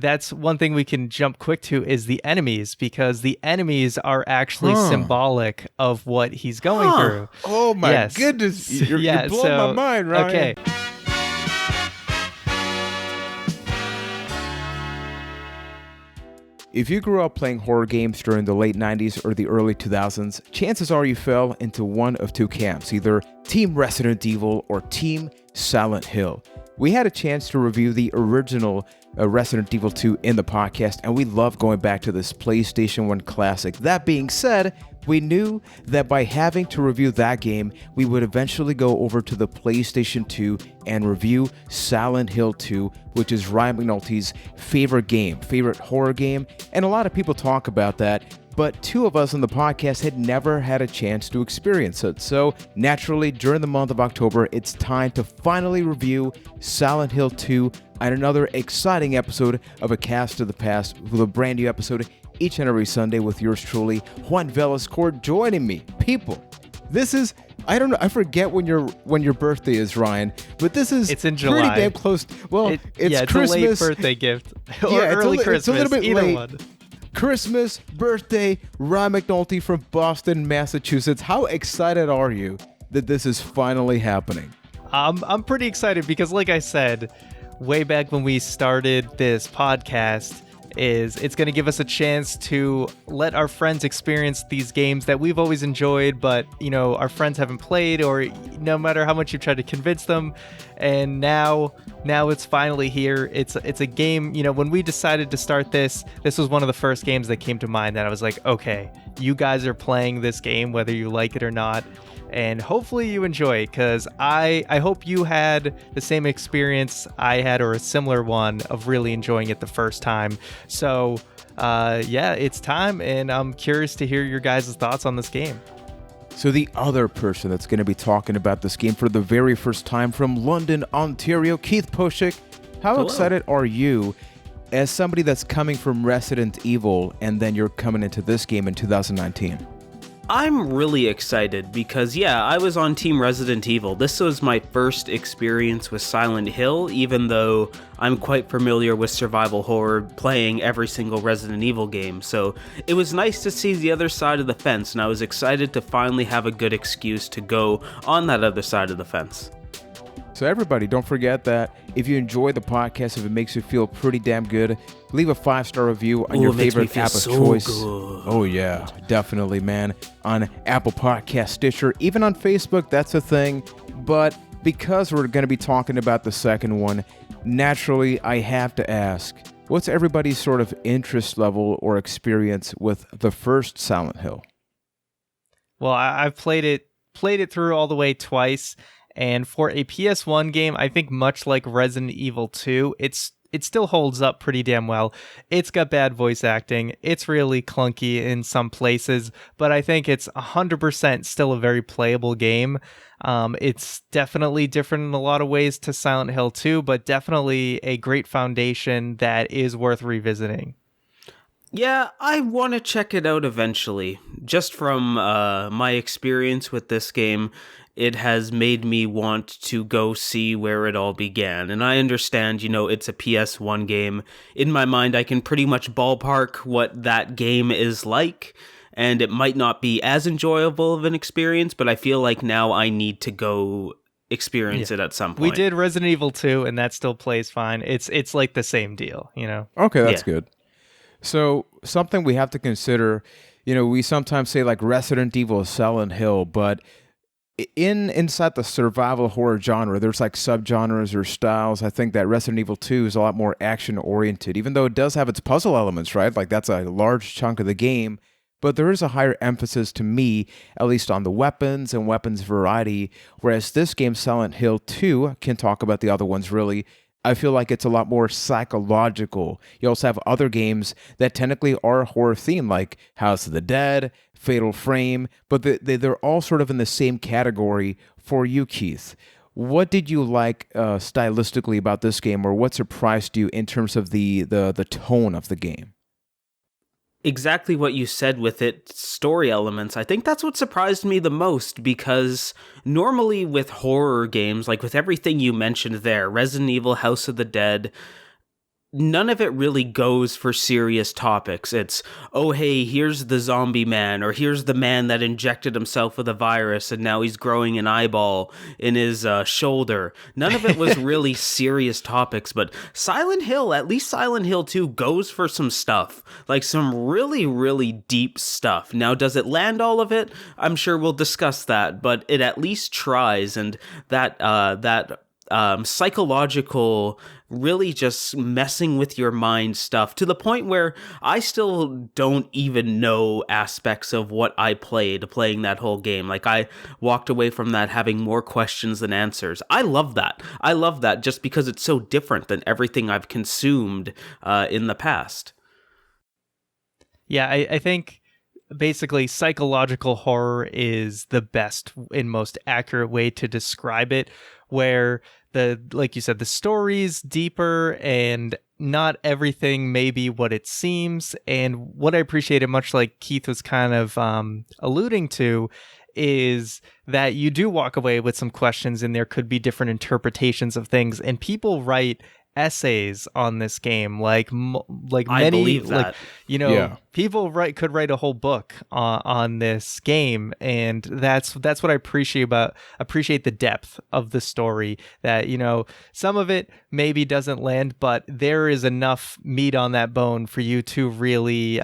that's one thing we can jump quick to is the enemies, because the enemies are actually symbolic of what he's going through. Oh my goodness. You're blowing my mind, Ryan. Okay. If you grew up playing horror games during the late 90s or the early 2000s, chances are you fell into one of two camps, either Team Resident Evil or Team Silent Hill. We had a chance to review the original Resident Evil 2 in the podcast, and we love going back to this PlayStation 1 classic. That being said, we knew that by having to review that game, we would eventually go over to the PlayStation 2 and review Silent Hill 2, which is Ryan McNulty's favorite horror game, and a lot of people talk about that, but two of us on the podcast had never had a chance to experience it. So naturally, during the month of October, it's time to finally review Silent Hill 2 and another exciting episode of A Cast of the Past, with a brand new episode each and every Sunday with yours truly, Juan Velascourt, joining me. People, this is, I don't know, I forget when your birthday is, Ryan, but it's in July. Pretty damn close. Well, it's Christmas. A late birthday gift. Or early Christmas. It's a little bit either late. One. Christmas, birthday, Ryan McNulty from Boston, Massachusetts. How excited are you that this is finally happening? I'm pretty excited because, like I said, way back when we started this podcast, it's going to give us a chance to let our friends experience these games that we've always enjoyed, but, you know, our friends haven't played, or no matter how much you've tried to convince them. And now it's finally here. It's a game, you know, when we decided to start this was one of the first games that came to mind that I was like, okay, you guys are playing this game, whether you like it or not. And hopefully you enjoy it, because I hope you had the same experience I had, or a similar one, of really enjoying it the first time. So, it's time, and I'm curious to hear your guys' thoughts on this game. So the other person that's going to be talking about this game for the very first time, from London, Ontario, Keith Poshik. How Hello. Excited are you as somebody that's coming from Resident Evil, and then you're coming into this game in 2019? I'm really excited because, I was on Team Resident Evil. This was my first experience with Silent Hill, even though I'm quite familiar with survival horror, playing every single Resident Evil game. So it was nice to see the other side of the fence, and I was excited to finally have a good excuse to go on that other side of the fence. So everybody, don't forget that if you enjoy the podcast, if it makes you feel pretty damn good, leave a 5-star review on your favorite app of choice. Good. Oh yeah, definitely, man. On Apple Podcast, Stitcher, even on Facebook, that's a thing. But because we're going to be talking about the second one, naturally, I have to ask, what's everybody's sort of interest level or experience with the first Silent Hill? Well, I've played it through all the way twice. And for a PS1 game, I think much like Resident Evil 2, it still holds up pretty damn well. It's got bad voice acting. It's really clunky in some places, but I think it's 100% still a very playable game. It's definitely different in a lot of ways to Silent Hill 2, but definitely a great foundation that is worth revisiting. Yeah, I want to check it out eventually. Just from my experience with this game, it has made me want to go see where it all began. And I understand, it's a PS1 game. In my mind, I can pretty much ballpark what that game is like, and it might not be as enjoyable of an experience, but I feel like now I need to go experience it at some point. We did Resident Evil 2, and that still plays fine. It's like the same deal, Okay, that's good. So something we have to consider, we sometimes say like Resident Evil is Silent Hill, but inside the survival horror genre, there's like subgenres or styles. I think that Resident Evil 2 is a lot more action oriented, even though it does have its puzzle elements, right? Like that's a large chunk of the game, but there is a higher emphasis to me, at least on the weapons and weapons variety, whereas this game, Silent Hill 2, can talk about the other ones really. I feel like it's a lot more psychological. You also have other games that technically are horror themed, like House of the Dead, Fatal Frame, but they're all sort of in the same category for you, Keith. What did you like stylistically about this game, or what surprised you in terms of the tone of the game? Exactly what you said with its story elements. I think that's what surprised me the most, because normally with horror games, like with everything you mentioned there, Resident Evil, House of the Dead, none of it really goes for serious topics. It's, oh, hey, here's the zombie man, or here's the man that injected himself with a virus and now he's growing an eyeball in his shoulder. None of it was really serious topics, but Silent Hill, at least Silent Hill 2, goes for some stuff, like some really, really deep stuff. Now, does it land all of it? I'm sure we'll discuss that, but it at least tries, and that psychological, really just messing with your mind stuff, to the point where I still don't even know aspects of what I playing that whole game. Like, I walked away from that having more questions than answers. I love that. I love that just because it's so different than everything I've consumed in the past. Yeah, I think basically psychological horror is the best and most accurate way to describe it, where like you said, the story's deeper and not everything may be what it seems. And what I appreciated, much like Keith was kind of alluding to, is that you do walk away with some questions and there could be different interpretations of things. And people write essays on this game, like many, I believe that. like, you know, Yeah. people could write a whole book on this game, and that's what I appreciate the depth of the story. That, you know, some of it maybe doesn't land, but there is enough meat on that bone for you to really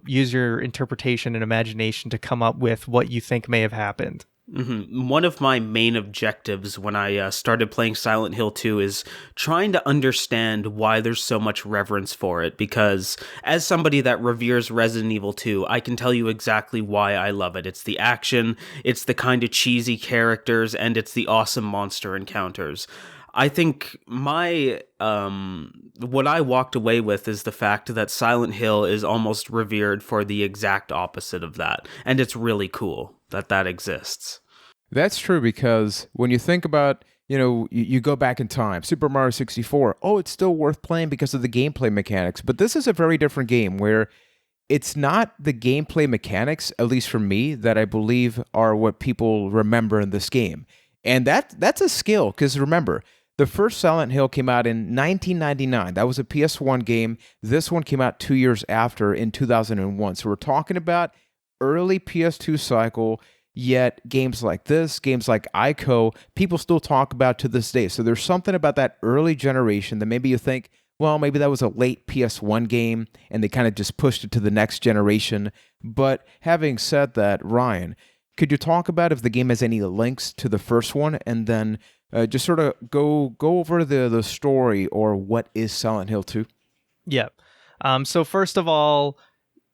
use your interpretation and imagination to come up with what you think may have happened. Mm-hmm. One of my main objectives when I started playing Silent Hill 2 is trying to understand why there's so much reverence for it, because as somebody that reveres Resident Evil 2, I can tell you exactly why I love it. It's the action, it's the kind of cheesy characters, and it's the awesome monster encounters. I think what I walked away with is the fact that Silent Hill is almost revered for the exact opposite of that, and it's really cool that exists. That's true, because when you think about, you go back in time, Super Mario 64, it's still worth playing because of the gameplay mechanics. But this is a very different game where it's not the gameplay mechanics, at least for me, that I believe are what people remember in this game. And that's a skill, because remember, the first Silent Hill came out in 1999. That was a PS1 game. This one came out 2 years after, in 2001. So we're talking about early PS2 cycle, yet games like this, games like Ico, people still talk about to this day. So there's something about that early generation that maybe you think, well, maybe that was a late PS1 game and they kind of just pushed it to the next generation. But having said that, Ryan, could you talk about if the game has any links to the first one, and then just sort of go over the story, or what is Silent Hill 2? Yeah. So first of all,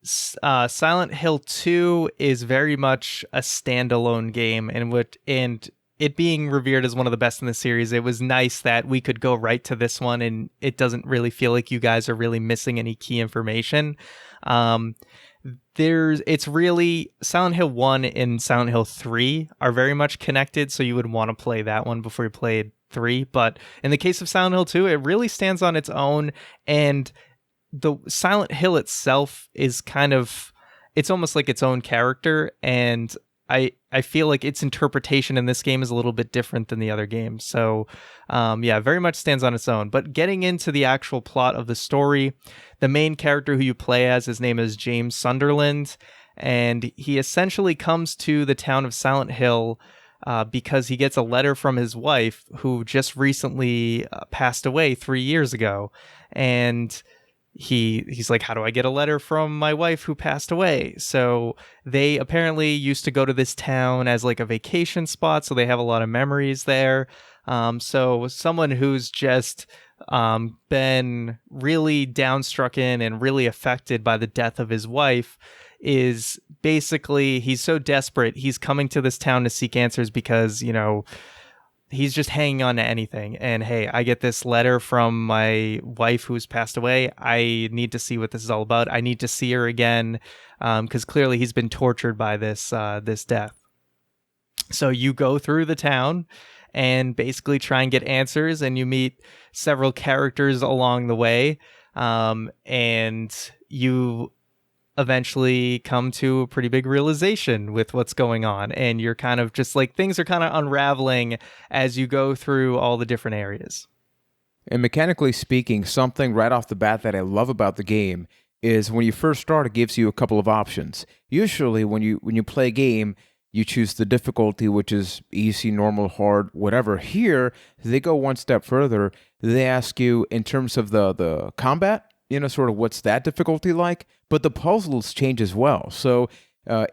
Silent Hill 2 is very much a standalone game, and it being revered as one of the best in the series, it was nice that we could go right to this one, and it doesn't really feel like you guys are really missing any key information. It's really Silent Hill 1 and Silent Hill 3 are very much connected, so you would want to play that one before you played 3. But in the case of Silent Hill 2, it really stands on its own, and the Silent Hill itself is it's almost like its own character, and I feel like its interpretation in this game is a little bit different than the other games. So, very much stands on its own. But getting into the actual plot of the story, the main character who you play as, his name is James Sunderland, and he essentially comes to the town of Silent Hill because he gets a letter from his wife, who just recently passed away 3 years ago. And he's like, how do I get a letter from my wife who passed away? So they apparently used to go to this town as like a vacation spot, so they have a lot of memories there. So someone who's just been really downstrucken and really affected by the death of his wife is basically, he's so desperate, he's coming to this town to seek answers because, he's just hanging on to anything. And hey, I get this letter from my wife who's passed away. I need to see what this is all about. I need to see her again, because clearly he's been tortured by this death. So you go through the town and basically try and get answers, and you meet several characters along the way, and you eventually come to a pretty big realization with what's going on, and you're kind of just like, things are kind of unraveling as you go through all the different areas. And mechanically speaking, something right off the bat that I love about the game is when you first start, it gives you a couple of options. Usually, when you play a game, you choose the difficulty, which is easy, normal, hard, whatever. Here, they go one step further. They ask you in terms of the combat, sort of what's that difficulty like, but the puzzles change as well. So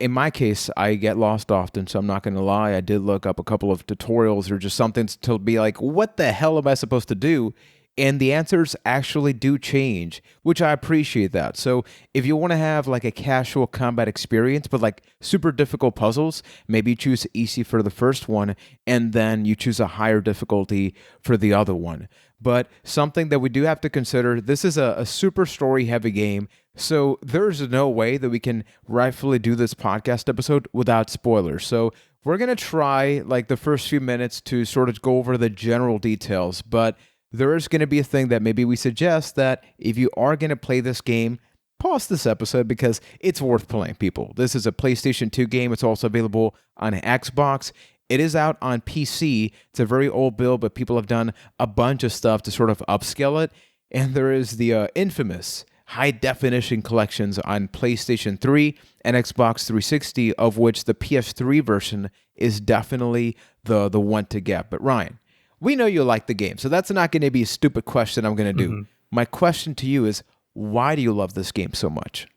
in my case, I get lost often, so I'm not going to lie. I did look up a couple of tutorials or just something to be like, what the hell am I supposed to do? And the answers actually do change, which I appreciate that. So if you want to have like a casual combat experience, but like super difficult puzzles, maybe you choose easy for the first one, and then you choose a higher difficulty for the other one. But something that we do have to consider, this is a super story heavy game. So there's no way that we can rightfully do this podcast episode without spoilers. So we're going to try like the first few minutes to sort of go over the general details, but there is going to be a thing that maybe we suggest that if you are going to play this game, pause this episode because it's worth playing, people. This is a PlayStation 2 game. It's also available on Xbox. It is out on PC. It's a very old build, but people have done a bunch of stuff to sort of upscale it. And there is the infamous high-definition collections on PlayStation 3 and Xbox 360, of which the PS3 version is definitely the one to get. But Ryan, we know you like the game, so that's not going to be a stupid question I'm going to do. My question to you is, why do you love this game so much?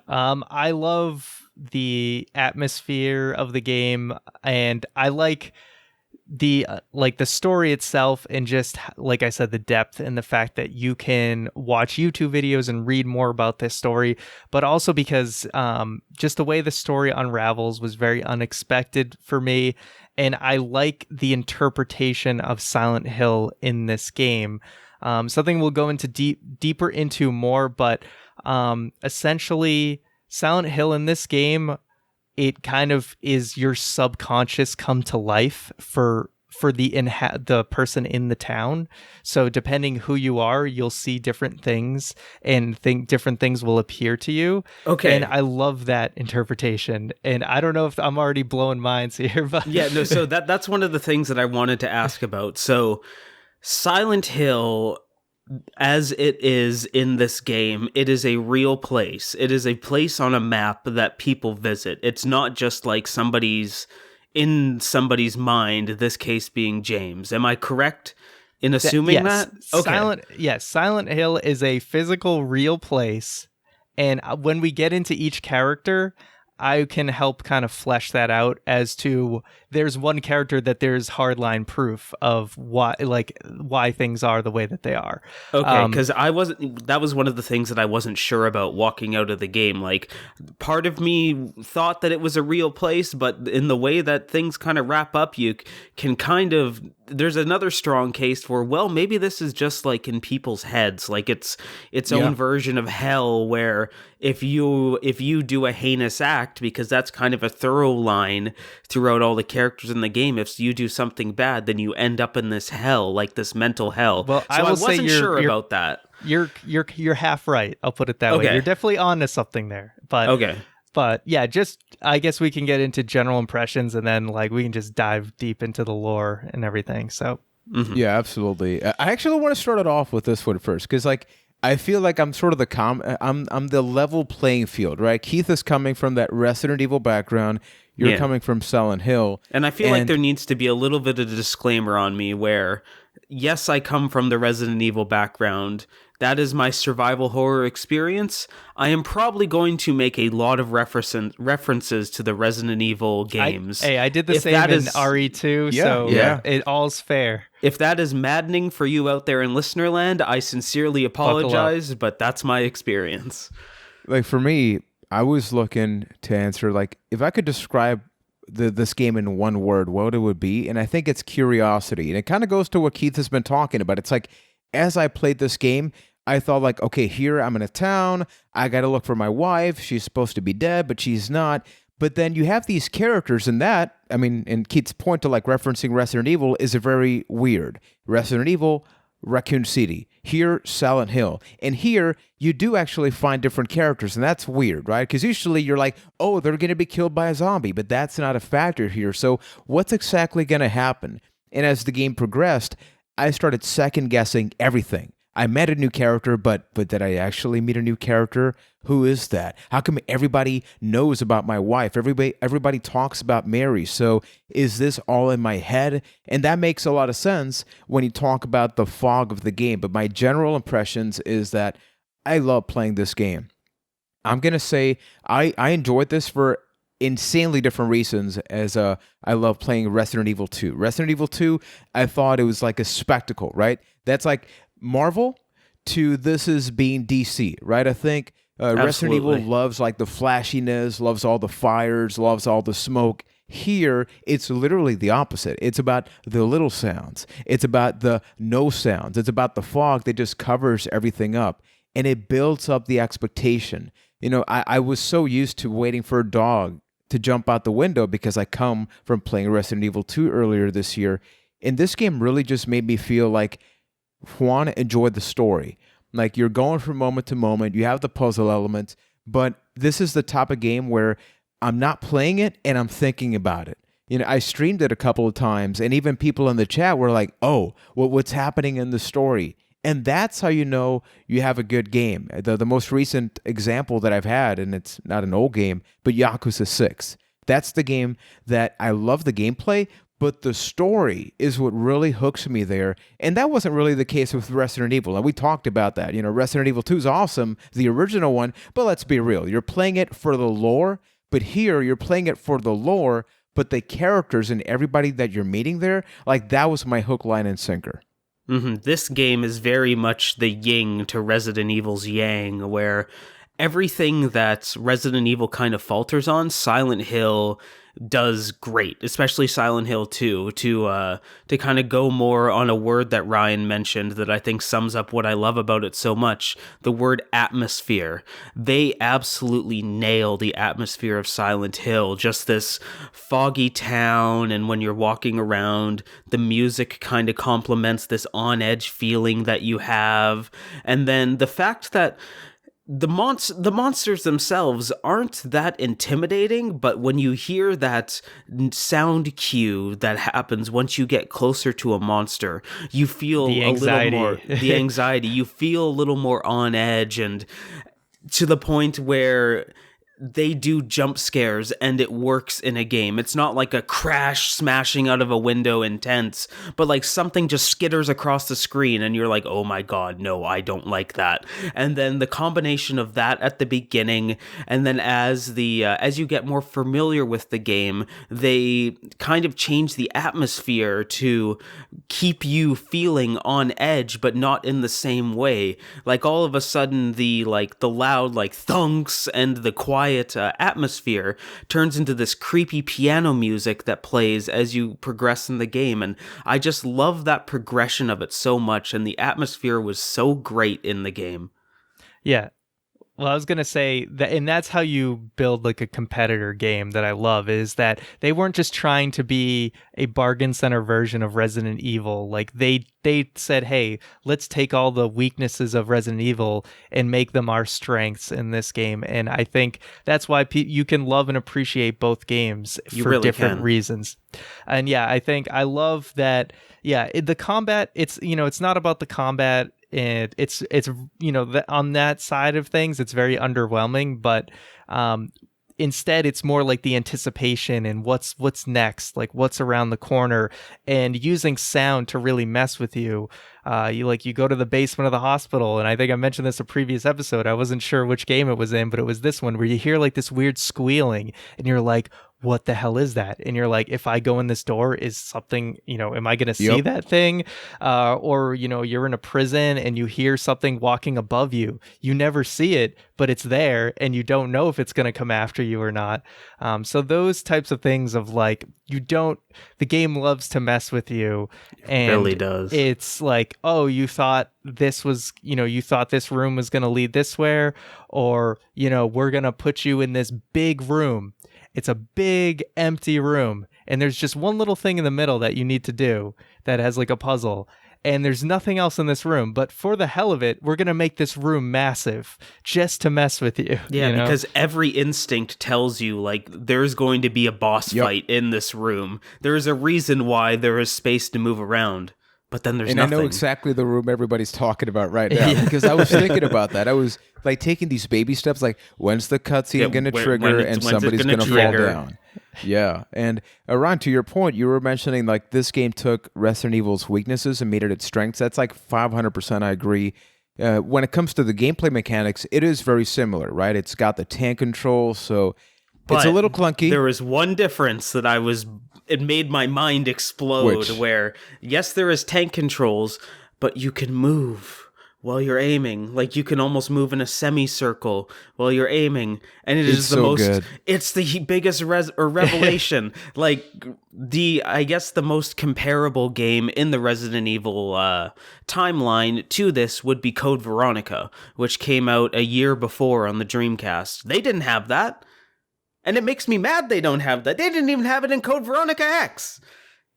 I love the atmosphere of the game, and I like the story itself, and just like I said, the depth and the fact that you can watch YouTube videos and read more about this story, but also because just the way the story unravels was very unexpected for me. And I like the interpretation of Silent Hill in this game. Something we'll go into deeper into more, but essentially Silent Hill in this game, it kind of is your subconscious come to life for the person in the town. So depending who you are, you'll see different things and think different things will appear to you. Okay. And I love that interpretation. And I don't know if I'm already blowing minds here, but yeah, no, so that's one of the things that I wanted to ask about. So Silent Hill, as it is in this game, it is a real place. It is a place on a map that people visit. It's not just like in somebody's mind, this case being James. Am I correct in assuming that? Okay. Silent Hill is a physical, real place. And when we get into each character, I can help kind of flesh that out as to there's one character that there's hardline proof of why things are the way that they are. Okay, because that was one of the things that I wasn't sure about walking out of the game. Like, part of me thought that it was a real place, but in the way that things kind of wrap up, you can kind of, there's another strong case for, well, maybe this is just like in people's heads, like it's own version of hell, where if you do a heinous act, because that's kind of a thorough line throughout all the characters in the game, if you do something bad, then you end up in this hell, like this mental hell. Well, so I wasn't sure about that. You're half right. I'll put it that way. You're definitely on to something there. But yeah, just I guess we can get into general impressions, and then like we can just dive deep into the lore and everything. So yeah, absolutely. I actually want to start it off with this one first, because like I feel like I'm sort of I'm the level playing field, right? Keith is coming from that Resident Evil background. You're coming from Silent Hill. And I feel like there needs to be a little bit of a disclaimer on me where, yes, I come from the Resident Evil background. That is my survival horror experience. I am probably going to make a lot of references to the Resident Evil games. I did the same in RE2, so it all's fair. If that is maddening for you out there in Listenerland, I sincerely apologize, but that's my experience. Like for me, I was looking to answer, like, if I could describe this game in one word, what it would be, and I think it's curiosity. And it kind of goes to what Keith has been talking about. It's like, as I played this game, I thought like, okay, here I'm in a town. I got to look for my wife. She's supposed to be dead, but she's not. But then you have these characters in that, I mean, and Keith's point to like referencing Resident Evil is a very weird. Resident Evil, Raccoon City. Here, Silent Hill. And here, you do actually find different characters, and that's weird, right? Because usually you're like, oh, they're going to be killed by a zombie, but that's not a factor here. So what's exactly going to happen? And as the game progressed, I started second guessing everything. I met a new character, but did I actually meet a new character? Who is that? How come everybody knows about my wife? Everybody talks about Mary. So is this all in my head? And that makes a lot of sense when you talk about the fog of the game. But my general impressions is that I love playing this game. I'm gonna say I enjoyed this for insanely different reasons as I love playing Resident Evil 2. Resident Evil 2, I thought it was like a spectacle, right? That's like Marvel to this is being DC, right? I think Resident Evil loves like the flashiness, loves all the fires, loves all the smoke. Here, it's literally the opposite. It's about the little sounds. It's about the no sounds. It's about the fog that just covers everything up. And it builds up the expectation. You know, I was so used to waiting for a dog to jump out the window because I come from playing Resident Evil 2 earlier this year. And this game really just made me feel like want to enjoy the story. Like you're going from moment to moment, you have the puzzle element, but this is the type of game where I'm not playing it and I'm thinking about it. You know, I streamed it a couple of times and even people in the chat were like, oh, what's happening in the story? And that's how you know you have a good game. The most recent example that I've had, and it's not an old game, but Yakuza 6. That's the game that I love the gameplay, but the story is what really hooks me there. And that wasn't really the case with Resident Evil. And we talked about that. You know, Resident Evil 2 is awesome, the original one, but let's be real. You're playing it for the lore, but here you're playing it for the lore, but the characters and everybody that you're meeting there, like that was my hook, line, and sinker. This game is very much the yin to Resident Evil's yang, where everything that Resident Evil kind of falters on, Silent Hill does great, especially Silent Hill 2, to kind of go more on a word that Ryan mentioned that I think sums up what I love about it so much, the word atmosphere. They absolutely nail the atmosphere of Silent Hill, just this foggy town, and when you're walking around, the music kind of complements this on-edge feeling that you have, and then the fact that the monsters themselves aren't that intimidating, but when you hear that sound cue that happens once you get closer to a monster, you feel a little more the anxiety. You feel a little more on edge, and to the point where they do jump scares and it works in a game. It's not like a crash smashing out of a window intense, but like something just skitters across the screen and you're like, oh my god, no, I don't like that. And then the combination of that at the beginning, and then as you get more familiar with the game, they kind of change the atmosphere to keep you feeling on edge, but not in the same way. Like all of a sudden the loud thunks and the quiet atmosphere turns into this creepy piano music that plays as you progress in the game, and I just love that progression of it so much, and the atmosphere was so great in the game. Yeah. Well, I was going to say that, and that's how you build like a competitor game that I love, is that they weren't just trying to be a bargain center version of Resident Evil. Like they said, hey, let's take all the weaknesses of Resident Evil and make them our strengths in this game. And I think that's why you can love and appreciate both games for really different reasons. And yeah, I think I love that. Yeah, the combat, it's not about the combat. And it's on that side of things, it's very underwhelming, but instead it's more like the anticipation and what's next, like what's around the corner, and using sound to really mess with you. You go to the basement of the hospital, and I think I mentioned this in a previous episode. I wasn't sure which game it was in, but it was this one where you hear like this weird squealing and you're like, what the hell is that? And you're like, if I go in this door, is something, am I going to see that thing? Or, you're in a prison and you hear something walking above you. You never see it, but it's there and you don't know if it's going to come after you or not. So those types of things of like, the game loves to mess with you. And it really does. It's like, oh, you thought this was, you thought this room was going to lead this way, or, we're going to put you in this big room. It's a big empty room, and there's just one little thing in the middle that you need to do that has like a puzzle, and there's nothing else in this room, but for the hell of it, we're going to make this room massive just to mess with you. Yeah, because every instinct tells you like there's going to be a boss fight in this room. There is a reason why there is space to move around. but then there's and nothing. I know exactly the room everybody's talking about right now because I was thinking about that. I was like taking these baby steps, like when's the cutscene going to trigger and somebody's going to fall down. Yeah, and Ron, to your point, you were mentioning like this game took Resident Evil's weaknesses and made it its strengths. That's like 500% I agree. When it comes to the gameplay mechanics, it is very similar, right? It's got the tank control, so it's a little clunky. There was one difference that it made my mind explode. Where, yes, there is tank controls, but you can move while you're aiming. Like, you can almost move in a semicircle while you're aiming. And it's the most good. It's the biggest revelation. Like, I guess the most comparable game in the Resident Evil timeline to this would be Code Veronica, which came out a year before on the Dreamcast. They didn't have that. And it makes me mad they don't have that. They didn't even have it in Code Veronica X.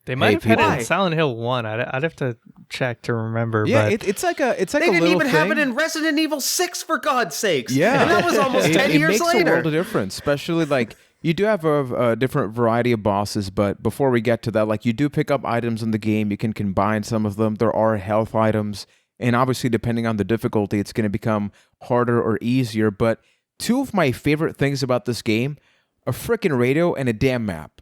They might have had it in Silent Hill 1. I'd have to check to remember. Yeah, but it's like a they didn't even have it in Resident Evil 6, for God's sakes. Yeah. And that was almost 10 years later. It makes a world of difference, especially like you do have a different variety of bosses, but before we get to that, like you do pick up items in the game. You can combine some of them. There are health items. And obviously, depending on the difficulty, it's going to become harder or easier. But two of my favorite things about this game, a freaking radio and a damn map.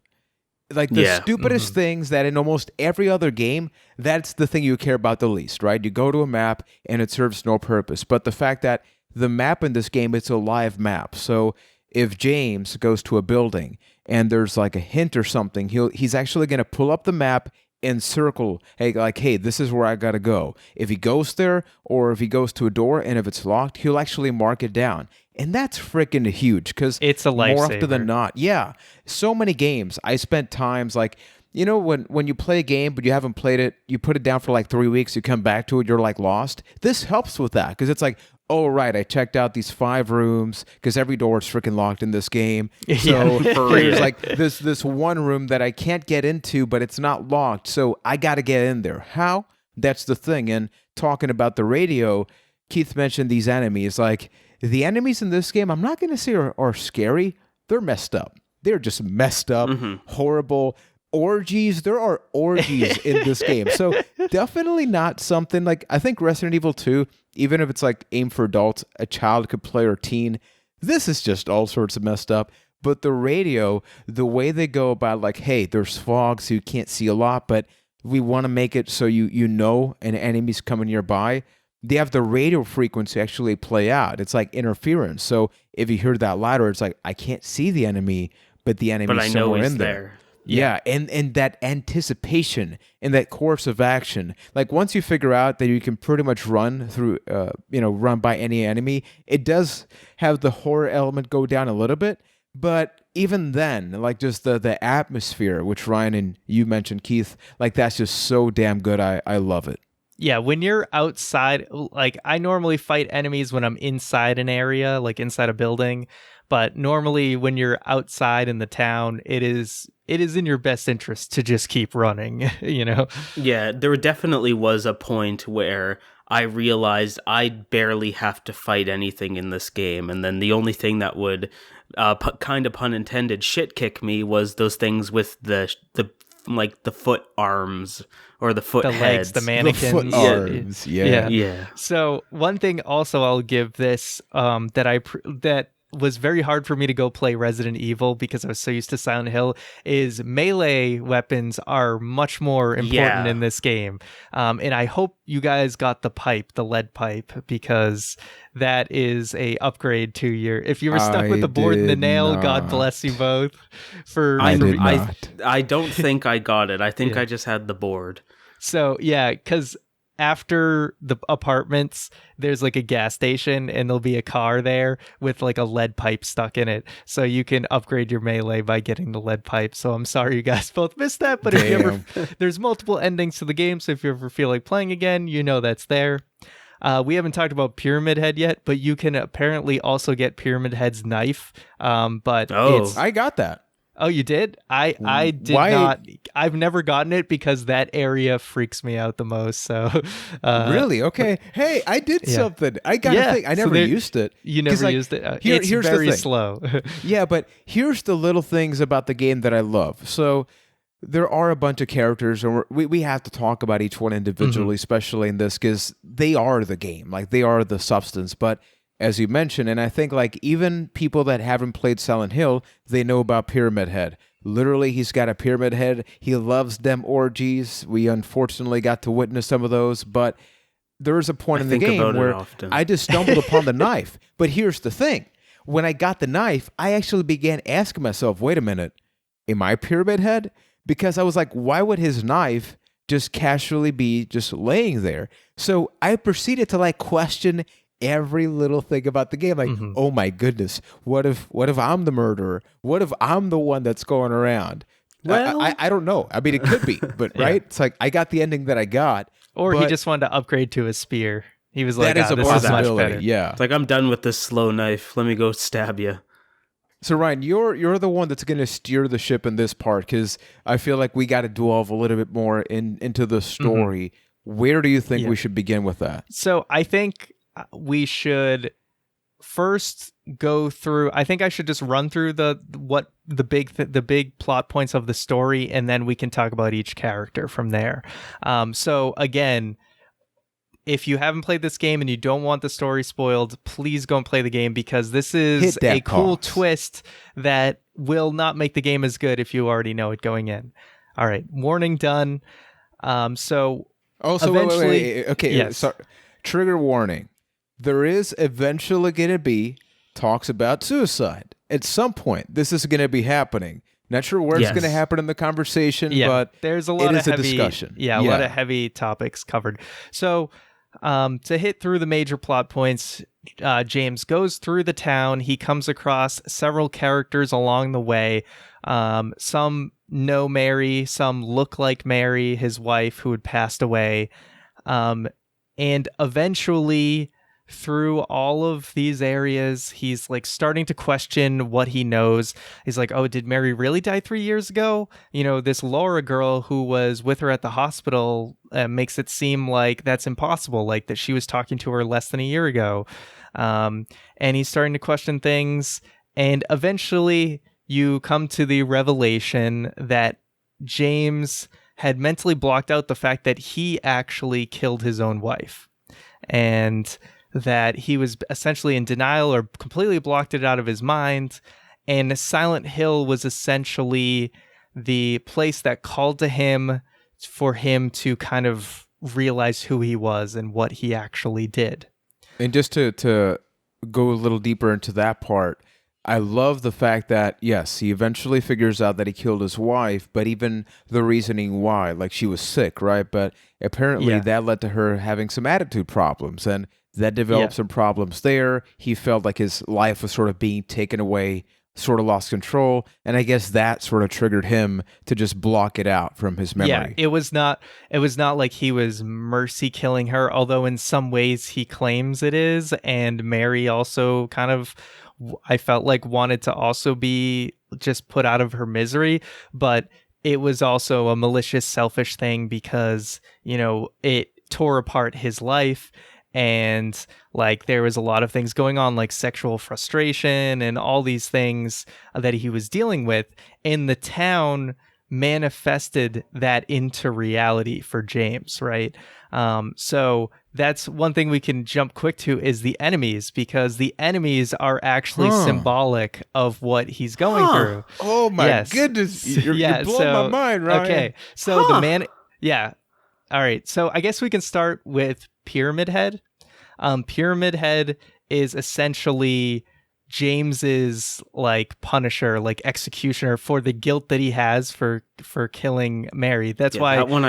Like the stupidest things that in almost every other game, that's the thing you care about the least, right? You go to a map and it serves no purpose. But the fact that the map in this game, it's a live map. So if James goes to a building and there's like a hint or something, he's actually going to pull up the map and circle, hey, this is where I got to go. If he goes there or if he goes to a door and if it's locked, he'll actually mark it down. And that's freaking huge because it's a lifesaver. More often than not. Yeah. So many games. I spent times like, you know, when you play a game but you haven't played it, you put it down for like 3 weeks, you come back to it, you're like lost. This helps with that because it's like, oh, right, I checked out these 5 rooms because every door is freaking locked in this game. So there's like this one room that I can't get into, but it's not locked. So I got to get in there. How? That's the thing. And talking about the radio, Keith mentioned these enemies. Like the enemies in this game, I'm not going to say are scary. They're messed up. They're just messed up, horrible. Orgies, there are orgies in this game. So definitely not something like, I think Resident Evil 2, even if it's like aimed for adults, a child could play or teen, this is just all sorts of messed up. But the radio, the way they go about like, hey, there's fog so you can't see a lot, but we want to make it so you know an enemy's coming nearby. They have the radio frequency actually play out. It's like interference. So if you hear that louder, it's like, I can't see the enemy, but the enemy's somewhere in there. Yeah, and that anticipation and that course of action. Like once you figure out that you can pretty much run through, run by any enemy, it does have the horror element go down a little bit. But even then, like just the atmosphere, which Ryan and you mentioned, Keith, like that's just so damn good. I love it. Yeah, when you're outside, like I normally fight enemies when I'm inside an area, like inside a building. But normally when you're outside in the town, it is in your best interest to just keep running, you know? Yeah, there definitely was a point where I realized I barely have to fight anything in this game. And then the only thing that would, kind of pun intended, shit kick me was those things with the foot arms or the foot heads. Legs, the mannequins. The foot arms, yeah. So one thing also I'll give this that was very hard for me to go play Resident Evil because I was so used to Silent Hill is melee weapons are much more important in this game. And I hope you guys got the lead pipe, because that is a upgrade to if you were stuck with the board and the nail, God bless you both. I don't think I got it. I think I just had the board. So yeah, because after the apartments, there's like a gas station and there'll be a car there with like a lead pipe stuck in it. So you can upgrade your melee by getting the lead pipe. So I'm sorry you guys both missed that. But if you ever, there's multiple endings to the game. So if you ever feel like playing again, you know that's there. We haven't talked about Pyramid Head yet, but you can apparently also get Pyramid Head's knife. I got that. Oh, you did? I did not. I've never gotten it because that area freaks me out the most. So really? Okay. Hey, I did something. I got a thing. I never used it. You never used it? Here's very slow. Yeah, but here's the little things about the game that I love. So there are a bunch of characters, and we have to talk about each one individually, especially in this, because they are the game. Like, they are the substance. But as you mentioned, and I think, like, even people that haven't played Silent Hill, they know about Pyramid Head. Literally, he's got a pyramid head. He loves them orgies. We unfortunately got to witness some of those, but there is a point in the game where I just stumbled upon the knife. But here's the thing. When I got the knife, I actually began asking myself, wait a minute, am I Pyramid Head? Because I was like, why would his knife just casually be just laying there? So I proceeded to like question every little thing about the game. Like, oh my goodness, what if I'm the murderer? What if I'm the one that's going around? Well, I don't know. I mean, it could be, but right? It's like I got the ending that I got. Or he just wanted to upgrade to a spear. He was like, that is a this is much better. Yeah. It's like, I'm done with this slow knife. Let me go stab you. So Ryan, you're the one that's going to steer the ship in this part, because I feel like we got to delve a little bit more into the story. Where do you think we should begin with that? So I think we should first go through. I think I should just run through the big plot points of the story, and then we can talk about each character from there. So again, if you haven't played this game and you don't want the story spoiled, please go and play the game, because this is a cool twist that will not make the game as good if you already know it going in. All right, warning done. So eventually, wait. Okay, yes. Sorry. Trigger warning. There is eventually going to be talks about suicide. At some point, this is going to be happening. Not sure where it's going to happen in the conversation, but there's a lot of heavy discussion. A lot of heavy topics covered. So to hit through the major plot points, James goes through the town. He comes across several characters along the way. Some know Mary, some look like Mary, his wife, who had passed away. And eventually, through all of these areas, he's like starting to question what he knows. He's like, oh, did Mary really die 3 years ago? You know, this Laura girl who was with her at the hospital makes it seem like that's impossible, like that she was talking to her less than a year ago. And he's starting to question things. And eventually you come to the revelation that James had mentally blocked out the fact that he actually killed his own wife. And that he was essentially in denial, or completely blocked it out of his mind. And Silent Hill was essentially the place that called to him for him to kind of realize who he was and what he actually did. And just to go a little deeper into that part, I love the fact that, yes, he eventually figures out that he killed his wife, but even the reasoning why, like she was sick, right? But apparently that led to her having some attitude problems, and that developed some problems there. He felt like his life was sort of being taken away, sort of lost control, and I guess that sort of triggered him to just block it out from his memory. Yeah, it was not like he was mercy killing her, although in some ways he claims it is, and Mary also kind of, I felt like, wanted to also be just put out of her misery, but it was also a malicious, selfish thing because, you know, it tore apart his life. And like there was a lot of things going on, like sexual frustration and all these things that he was dealing with. And the town manifested that into reality for James, right? So that's one thing we can jump quick to is the enemies, because the enemies are actually symbolic of what he's going through. Oh my goodness. You're blowing my mind, right? Okay. So the man... Yeah. All right. So I guess we can start with Pyramid Head. Pyramid Head is essentially James's like punisher, like executioner for the guilt that he has for killing Mary. That's why that one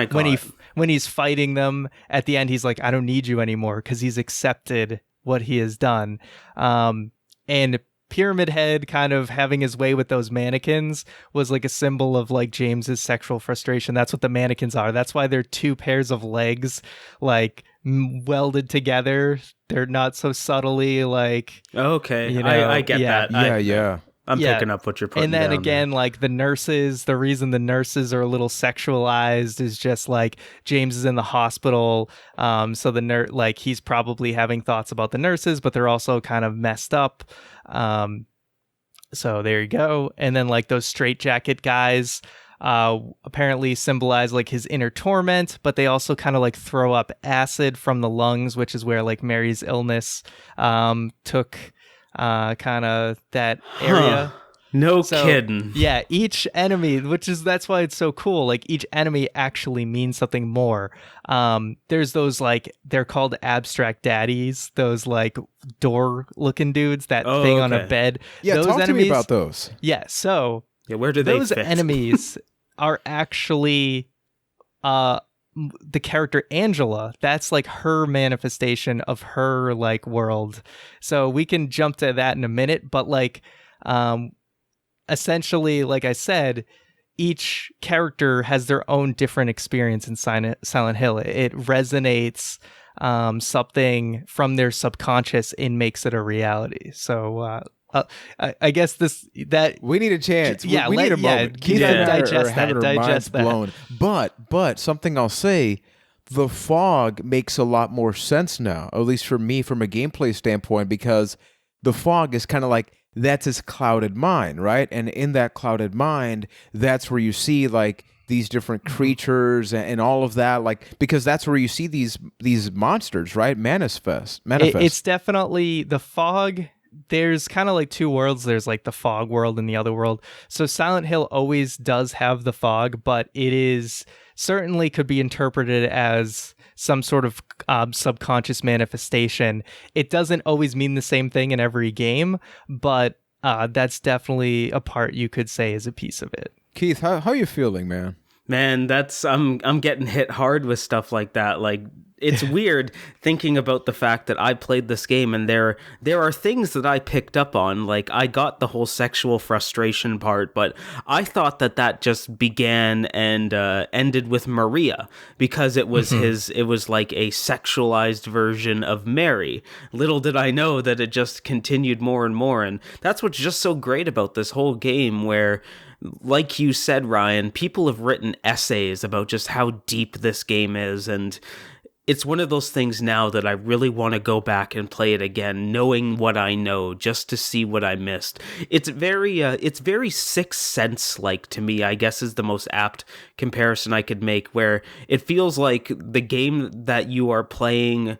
when he's fighting them at the end, he's like, I don't need you anymore, because he's accepted what he has done. And Pyramid Head kind of having his way with those mannequins was like a symbol of like James's sexual frustration. That's what the mannequins are. That's why they're two pairs of legs, like welded together. They're not so subtly like. Okay, you know, I get that. I'm Yeah. picking up what you're putting And then down again, like the nurses, the reason the nurses are a little sexualized is just like James is in the hospital. So the like he's probably having thoughts about the nurses, but they're also kind of messed up. So there you go. And then like those straitjacket guys, apparently symbolize like his inner torment, but they also kind of like throw up acid from the lungs, which is where like Mary's illness took kind of that area. No kidding. Yeah, each enemy, that's why it's so cool. Like each enemy actually means something more. There's those like, they're called abstract daddies, those like door looking dudes, that thing on a bed. Yeah, those talk enemies, to me about those. Yeah, so where do they those fit? enemies are actually the character Angela. That's like her manifestation of her like world. So we can jump to that in a minute, but like essentially, like I said, each character has their own different experience in Silent Hill. It resonates something from their subconscious and makes it a reality. So I guess we need a chance. Yeah, we need a moment. Keith and I are having our minds blown. But something I'll say, the fog makes a lot more sense now, at least for me from a gameplay standpoint, because the fog is kind of like, that's his clouded mind, right? And in that clouded mind, that's where you see like these different creatures and all of that, like, because that's where you see these monsters, right? Manifest. It's definitely the fog. There's kind of like two worlds. There's like the fog world and the other world. So Silent Hill always does have the fog, but it is certainly could be interpreted as some sort of subconscious manifestation. It doesn't always mean the same thing in every game, but that's definitely a part you could say is a piece of it. Keith, how are you feeling, man? Man, I'm getting hit hard with stuff like that. Like, it's weird thinking about the fact that I played this game and there are things that I picked up on. Like, I got the whole sexual frustration part, but I thought that just began and ended with Maria, because it was it was like a sexualized version of Mary. Little did I know that it just continued more and more. And that's what's just so great about this whole game, where, like you said, Ryan, people have written essays about just how deep this game is, and it's one of those things now that I really want to go back and play it again, knowing what I know, just to see what I missed. It's very Sixth Sense like to me, I guess, is the most apt comparison I could make, where it feels like the game that you are playing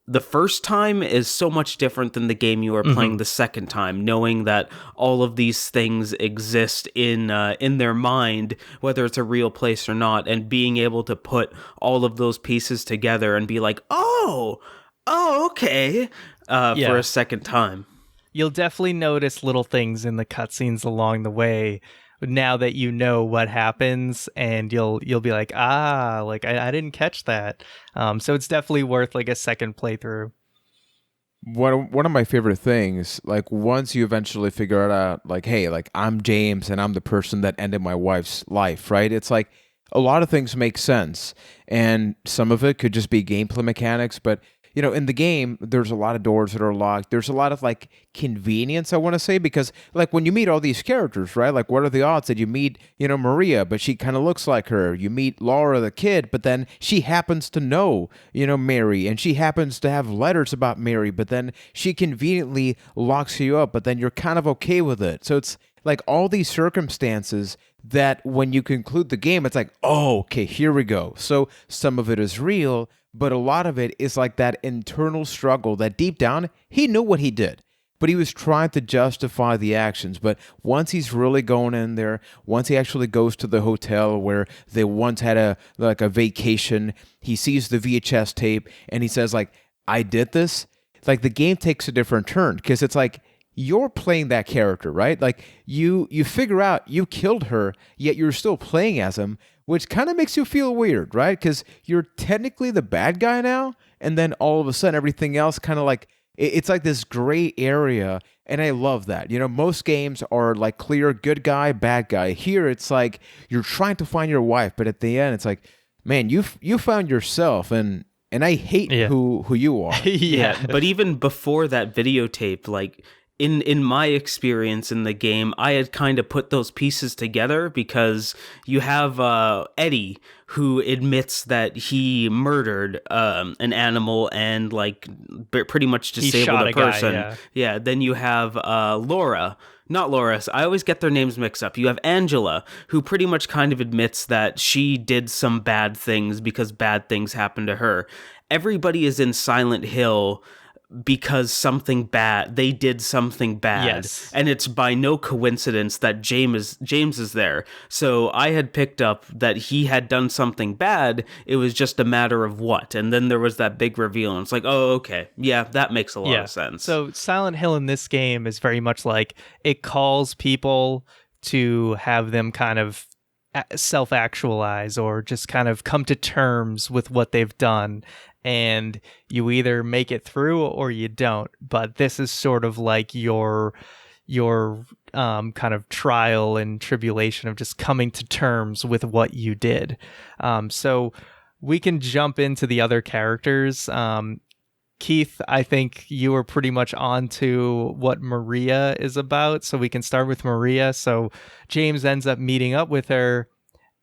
the first time is so much different than the game you are playing the second time, knowing that all of these things exist in their mind, whether it's a real place or not, and being able to put all of those pieces together and be like, oh, okay, for a second time. You'll definitely notice little things in the cutscenes along the way now that you know what happens, and you'll be like, like I didn't catch that. So it's definitely worth like a second playthrough. One of my favorite things, like once you eventually figure it out, like, hey, like I'm James and I'm the person that ended my wife's life, right? It's like a lot of things make sense, and some of it could just be gameplay mechanics, but you know, in the game, there's a lot of doors that are locked. There's a lot of like convenience, I want to say, because like when you meet all these characters, right? Like, what are the odds that you meet, you know, Maria, but she kind of looks like her. You meet Laura, the kid, but then she happens to know, you know, Mary, and she happens to have letters about Mary, but then she conveniently locks you up, but then you're kind of okay with it. So it's like all these circumstances that when you conclude the game, it's like, oh, okay, here we go. So some of it is real, but a lot of it is like that internal struggle that deep down, he knew what he did, but he was trying to justify the actions. But once he's really going in there, once he actually goes to the hotel where they once had a vacation, he sees the VHS tape and he says like, I did this. Like the game takes a different turn, because it's like, you're playing that character, right? Like you figure out you killed her, yet you're still playing as him, which kind of makes you feel weird, right? Because you're technically the bad guy now, and then all of a sudden everything else kind of like, it's like this gray area, and I love that. You know, most games are like clear good guy, bad guy. Here it's like you're trying to find your wife, but at the end it's like, man, you found yourself, and I hate who you are. Yeah, but even before that videotape, like, in my experience in the game, I had kind of put those pieces together, because you have Eddie, who admits that he murdered an animal and like pretty much disabled a person. Guy, yeah. Then you have Laura, Not Laura. I always get their names mixed up. You have Angela, who pretty much kind of admits that she did some bad things because bad things happened to her. Everybody is in Silent Hill because they did something bad. Yes. And it's by no coincidence that James is there. So I had picked up that he had done something bad. It was just a matter of what. And then there was that big reveal, and it's like, oh, okay. Yeah, that makes a lot of sense. So Silent Hill in this game is very much like it calls people to have them kind of self-actualize or just kind of come to terms with what they've done. And you either make it through or you don't. But this is sort of like your kind of trial and tribulation of just coming to terms with what you did. So we can jump into the other characters. Keith, I think you were pretty much on to what Maria is about. So we can start with Maria. So James ends up meeting up with her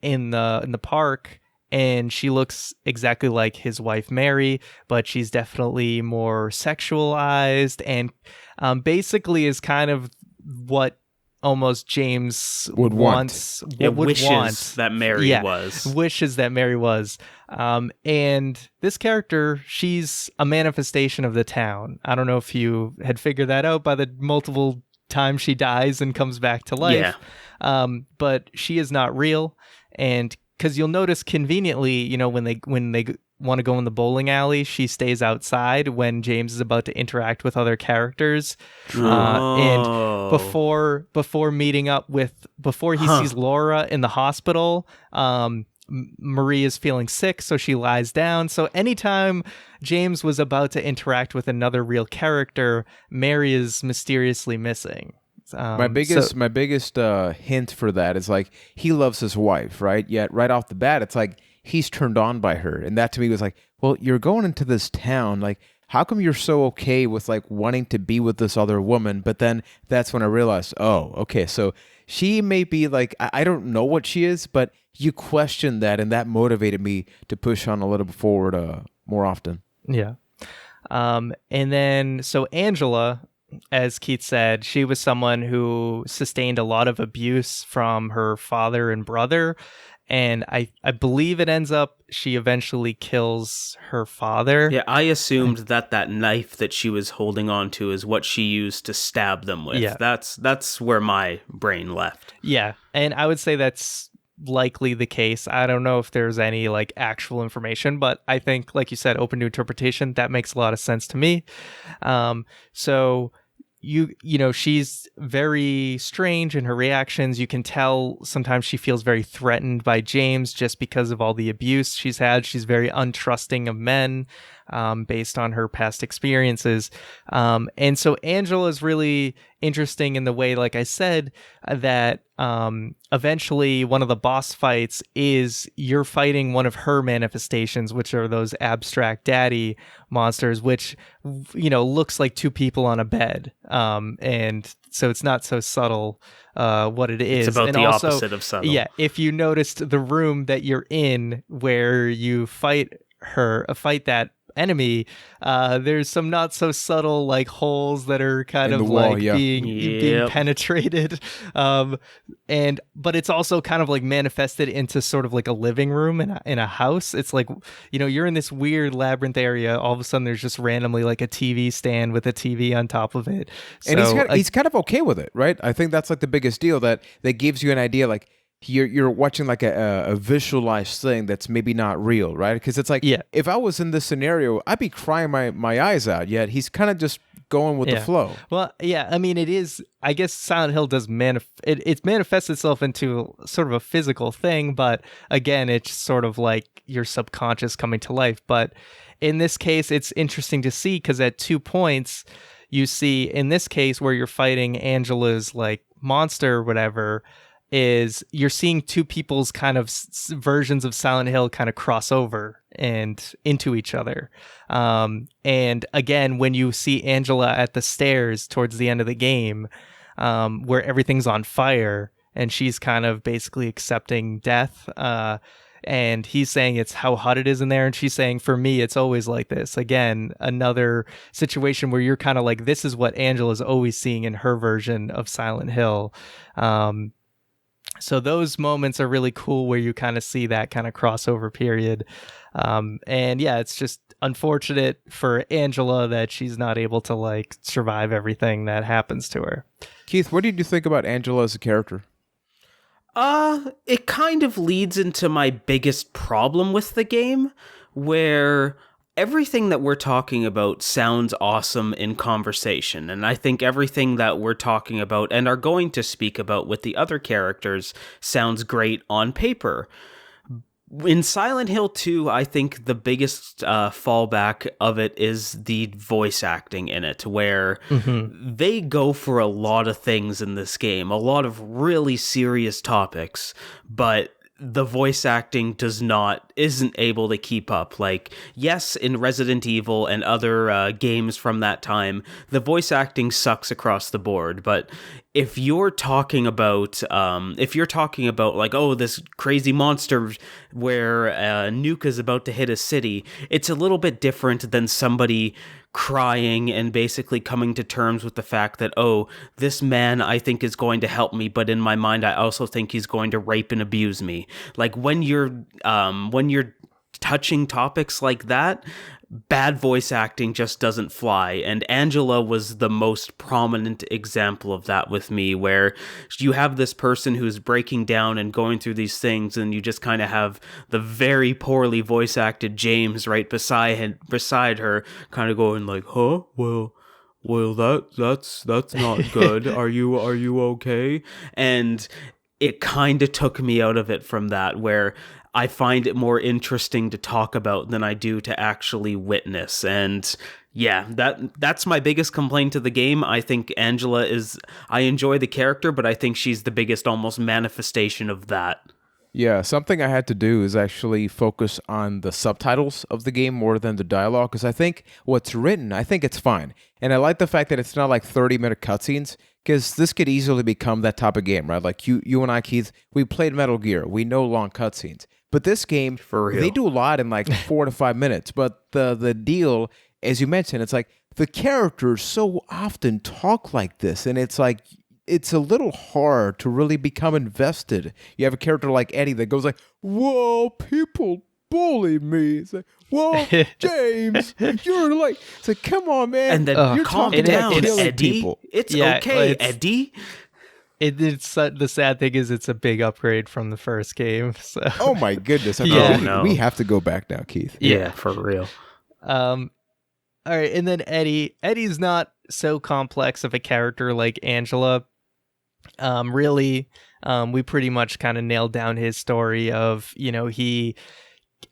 in the park. And she looks exactly like his wife, Mary, but she's definitely more sexualized and basically is kind of what almost James would wishes that Mary was. Wishes that Mary was. And this character, she's a manifestation of the town. I don't know if you had figured that out by the multiple times she dies and comes back to life. Yeah. But she is not real. And because you'll notice conveniently, when they want to go in the bowling alley, she stays outside when James is about to interact with other characters. And before meeting up before he sees Laura in the hospital, Marie is feeling sick, so she lies down. So anytime James was about to interact with another real character, Mary is mysteriously missing. My biggest hint for that is like he loves his wife, right? Yet right off the bat, it's like he's turned on by her, and that to me was like, well, you're going into this town, like how come you're so okay with like wanting to be with this other woman? But then that's when I realized, oh, okay, so she may be like I don't know what she is, but you question that, and that motivated me to push on a little bit forward more often. Yeah, and then so Angela, as Keith said, she was someone who sustained a lot of abuse from her father and brother. And I believe it ends up she eventually kills her father. Yeah, I assumed that knife that she was holding on to is what she used to stab them with. Yeah. That's where my brain left. Yeah, and I would say that's likely the case. I don't know if there's any like actual information, but I think, like you said, open to interpretation, that makes a lot of sense to me. So she's very strange in her reactions. You can tell sometimes she feels very threatened by James just because of all the abuse she's had. She's very untrusting of men based on her past experiences. And so Angela is really interesting in the way, like I said, that eventually one of the boss fights is you're fighting one of her manifestations, which are those abstract daddy monsters, which, looks like two people on a bed. And so it's not so subtle what it is. It's about and the also, opposite of subtle. Yeah, if you noticed the room that you're in where you fight that enemy, there's some not so subtle like holes that are kind of wall, like yeah. being penetrated, but it's also kind of like manifested into sort of like a living room in a house. It's like, you're in this weird labyrinth area, all of a sudden there's just randomly like a TV stand with a TV on top of it. And he's kind of okay with it, right? I think that's like the biggest deal that gives you an idea, like you're watching like a visualized thing that's maybe not real, right? Because it's like, if I was in this scenario, I'd be crying my eyes out, yet he's kind of just going with the flow. Well, yeah, I mean, it is, I guess Silent Hill does it manifests itself into sort of a physical thing, but again, it's sort of like your subconscious coming to life. But in this case, it's interesting to see because at 2 points, you see in this case where you're fighting Angela's like monster or whatever, is you're seeing two people's kind of versions of Silent Hill kind of cross over and into each other. And again, when you see Angela at the stairs towards the end of the game, where everything's on fire and she's kind of basically accepting death, and he's saying it's how hot it is in there, and she's saying, for me, it's always like this. Again, another situation where you're kind of like, this is what Angela's always seeing in her version of Silent Hill. So those moments are really cool where you kind of see that kind of crossover period. And yeah, it's just unfortunate for Angela that she's not able to like survive everything that happens to her. Keith, what did you think about Angela as a character? It kind of leads into my biggest problem with the game, where everything that we're talking about sounds awesome in conversation, and I think everything that we're talking about and are going to speak about with the other characters sounds great on paper. In Silent Hill 2, I think the biggest fallback of it is the voice acting in it, where they go for a lot of things in this game, a lot of really serious topics, but the voice acting isn't able to keep up. Like, yes, in Resident Evil and other games from that time, the voice acting sucks across the board, but if you're talking about like, oh, this crazy monster where a nuke is about to hit a city, it's a little bit different than somebody crying and basically coming to terms with the fact that, oh, this man I think is going to help me, but in my mind I also think he's going to rape and abuse me. Like, when you're touching topics like that, bad voice acting just doesn't fly. And Angela was the most prominent example of that with me, where you have this person who's breaking down and going through these things, and you just kind of have the very poorly voice acted James right beside her, kind of going like, huh? Well, that's not good. Are you okay? And it kind of took me out of it from that, where I find it more interesting to talk about than I do to actually witness. And yeah, that's my biggest complaint to the game. I think I enjoy the character, but I think she's the biggest almost manifestation of that. Yeah, something I had to do is actually focus on the subtitles of the game more than the dialogue, because I think what's written, I think it's fine. And I like the fact that it's not like 30-minute cutscenes, because this could easily become that type of game, right? Like you and I, Keith, we played Metal Gear. We know long cutscenes. But this game, they do a lot in like 4 to 5 minutes. But the deal, as you mentioned, it's like the characters so often talk like this, and it's like, it's a little hard to really become invested. You have a character like Eddie that goes like, whoa, people bully me. It's like, whoa, James, you're like, it's like, come on, man. And then you're calm down, Eddie. People. It's okay, Eddie. It's the sad thing is it's a big upgrade from the first game. So. Oh my goodness! We have to go back now, Keith. Yeah, for real. All right, and then Eddie's not so complex of a character like Angela. Really, we pretty much kind of nailed down his story of, he,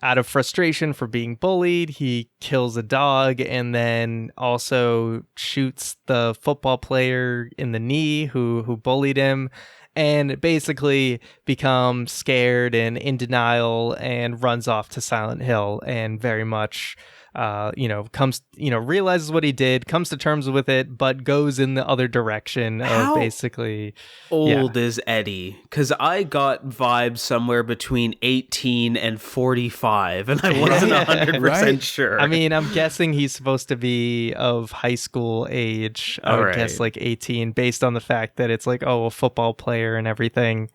out of frustration for being bullied, he kills a dog and then also shoots the football player in the knee who bullied him, and basically becomes scared and in denial and runs off to Silent Hill, and very much comes, realizes what he did, comes to terms with it, but goes in the other direction of basically... old is Eddie? Because I got vibes somewhere between 18 and 45, and I wasn't 100% sure. I mean, I'm guessing he's supposed to be of high school age. I would guess like 18, based on the fact that it's like, a football player and everything.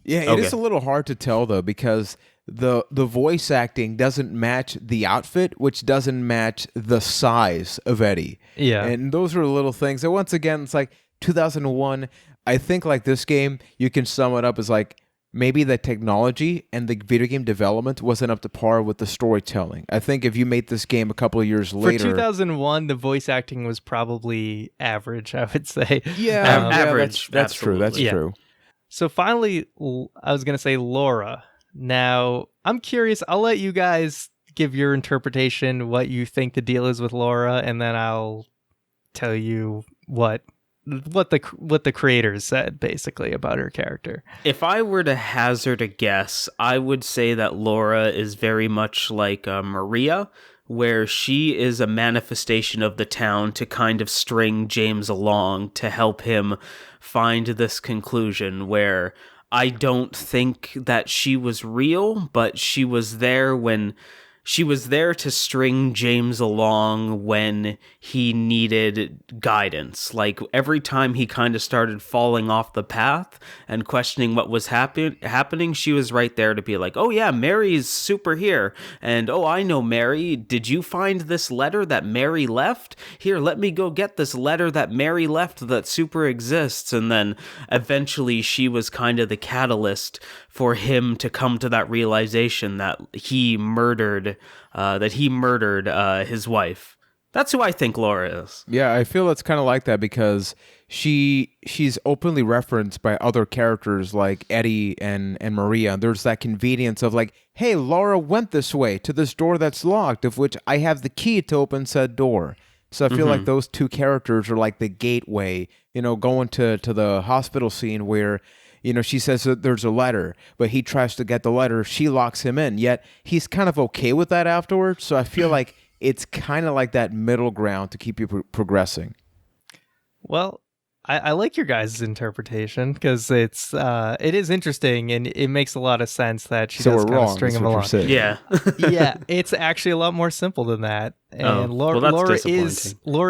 Yeah, it is a little hard to tell, though, because the voice acting doesn't match the outfit, which doesn't match the size of Eddie. Yeah. And those are little things. And once again, it's like 2001. I think like this game, you can sum it up as like maybe the technology and the video game development wasn't up to par with the storytelling. I think if you made this game a couple of years later... For 2001, the voice acting was probably average, I would say. Yeah, average. That's true. That's true. So finally, I was going to say Laura. Now, I'm curious. I'll let you guys give your interpretation, what you think the deal is with Laura, and then I'll tell you what the creators said, basically, about her character. If I were to hazard a guess, I would say that Laura is very much like Maria, where she is a manifestation of the town to kind of string James along to help him find this conclusion, where I don't think that she was real, but she was there when she was there to string James along when he needed guidance. Like every time he kind of started falling off the path and questioning what was happening, she was right there to be like, "Oh yeah, Mary's super here." And, "Oh, I know Mary. Did you find this letter that Mary left? Here, let me go get this letter that Mary left that super exists." And then eventually she was kind of the catalyst for him to come to that realization that he murdered his wife. That's who I think Laura is. Yeah, I feel it's kind of like that because she's openly referenced by other characters like Eddie and Maria. There's that convenience of like, hey, Laura went this way to this door that's locked, of which I have the key to open said door. So I feel like those two characters are like the gateway, going to the hospital scene where she says that there's a letter, but he tries to get the letter. She locks him in, yet he's kind of okay with that afterwards. So I feel like it's kind of like that middle ground to keep you progressing. Well, I like your guys' interpretation because it is interesting and it makes a lot of sense that she does kind of string him along. Yeah, yeah, it's actually a lot more simple than that. And Laura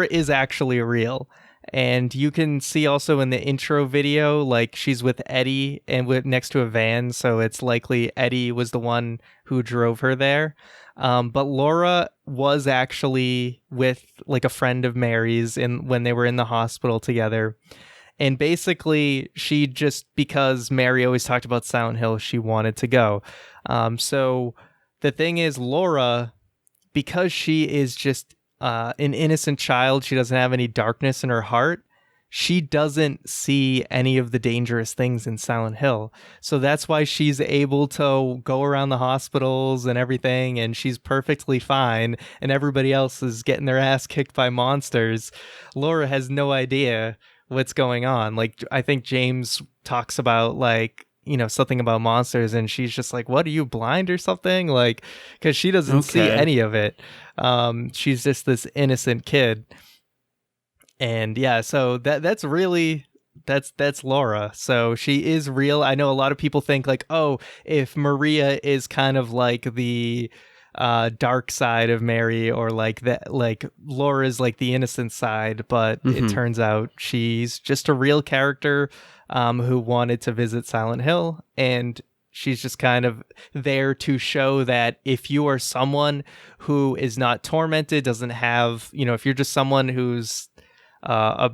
is actually real. And you can see also in the intro video, like she's with Eddie and next to a van, so it's likely Eddie was the one who drove her there. But Laura was actually with like a friend of Mary's when they were in the hospital together. And basically, she just, because Mary always talked about Silent Hill, she wanted to go. So the thing is, Laura, because she is just an innocent child, she doesn't have any darkness in her heart, she doesn't see any of the dangerous things in Silent Hill. So that's why she's able to go around the hospitals and everything, and she's perfectly fine, and everybody else is getting their ass kicked by monsters. Laura has no idea what's going on. Like, I think James talks about, like, something about monsters, and she's just like, "What, are you blind or something?" Like, because she doesn't see any of it. She's just this innocent kid. And yeah, so that's Laura. So she is real. I know a lot of people think like, oh, if Maria is kind of like the dark side of Mary, or like that, like Laura is like the innocent side, but it turns out she's just a real character who wanted to visit Silent Hill, and she's just kind of there to show that if you are someone who is not tormented, doesn't have, if you're just someone who's a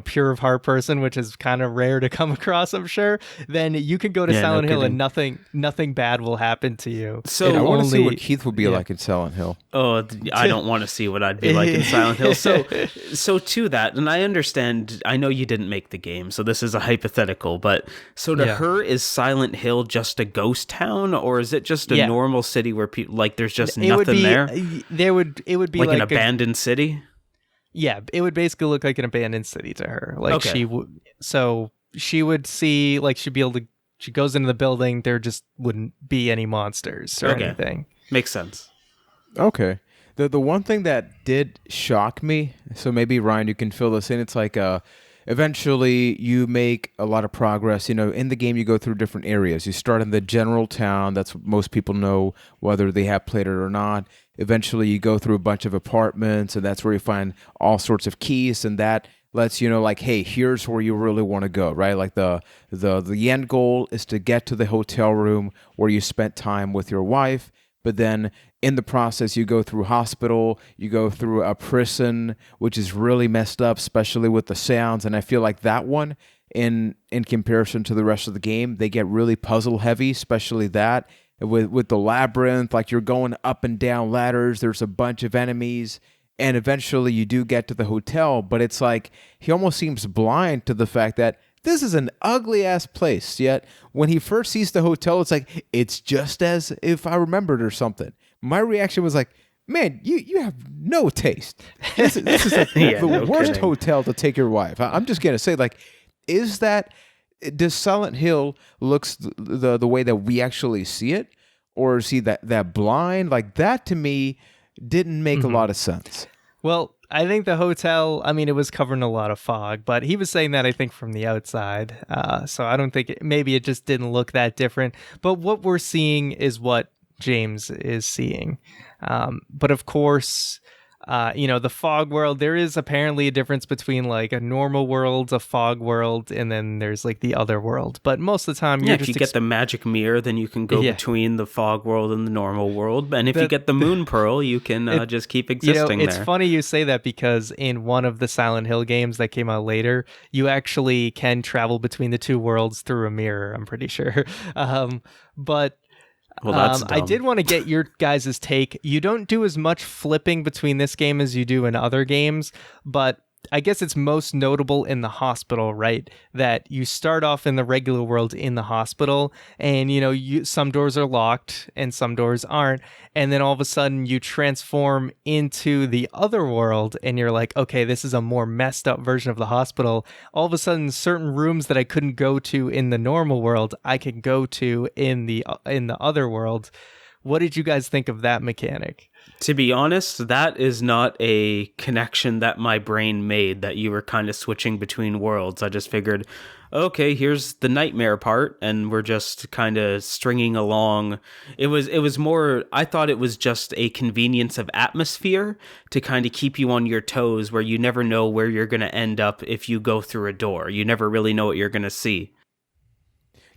pure of heart person, which is kind of rare to come across, I'm sure, then you can go to Silent Hill and nothing bad will happen to you. So I want to see what Keith would be like in Silent Hill. Oh, I don't want to see what I'd be like in Silent Hill. So to that, and I understand, I know you didn't make the game, so this is a hypothetical, but so to her, is Silent Hill just a ghost town, or is it just a normal city where people, like, there's just nothing there? It would be like an abandoned city? Yeah, it would basically look like an abandoned city to her. Like she would see, like, she'd be able to, she goes into the building, there just wouldn't be any monsters or anything. Makes sense. Okay. The one thing that did shock me, so maybe Ryan, you can fill this in, it's like eventually you make a lot of progress. In the game you go through different areas. You start in the general town, that's what most people know, whether they have played it or not. Eventually you go through a bunch of apartments, and that's where you find all sorts of keys, and that lets you know, like, hey, here's where you really want to go, right? Like the end goal is to get to the hotel room where you spent time with your wife, but then in the process you go through hospital, you go through a prison, which is really messed up, especially with the sounds. And I feel like that one, in comparison to the rest of the game, they get really puzzle heavy, especially that. With the labyrinth, like you're going up and down ladders, there's a bunch of enemies, and eventually you do get to the hotel, but it's like he almost seems blind to the fact that this is an ugly ass place. Yet when he first sees the hotel, it's like, it's just as if I remembered or something. My reaction was like, man, you have no taste. This is like the worst hotel to take your wife. I'm just gonna say, like, does Silent Hill looks the way that we actually see it, or see that blind? Like, that to me didn't make a lot of sense. Well, I think the hotel, I mean, it was covered in a lot of fog, but he was saying that, I think, from the outside. So I don't think maybe it just didn't look that different. But what we're seeing is what James is seeing. But of course, the fog world, there is apparently a difference between like a normal world, a fog world, and then there's like the other world. But most of the time, if you get the magic mirror, then you can go between the fog world and the normal world. And if you get the moon pearl, you can just keep existing it's there. funny you say that, because in one of the Silent Hill games that came out later, you actually can travel between the two worlds through a mirror, I'm pretty sure. But well, that's I did want to get your guys' take. You don't do as much flipping between this game as you do in other games, but I guess it's most notable in the hospital, right? That you start off in the regular world in the hospital, and some doors are locked and some doors aren't, and then all of a sudden you transform into the other world, and you're like, okay, this is a more messed up version of the hospital. All of a sudden, certain rooms that I couldn't go to in the normal world, I can go to in the other world. What did you guys think of that mechanic? To be honest, that is not a connection that my brain made, that you were kind of switching between worlds. I just figured, okay, here's the nightmare part, and we're just kind of stringing along. It was more, I thought it was just a convenience of atmosphere to kind of keep you on your toes, where you never know where you're going to end up if you go through a door. You never really know what you're going to see.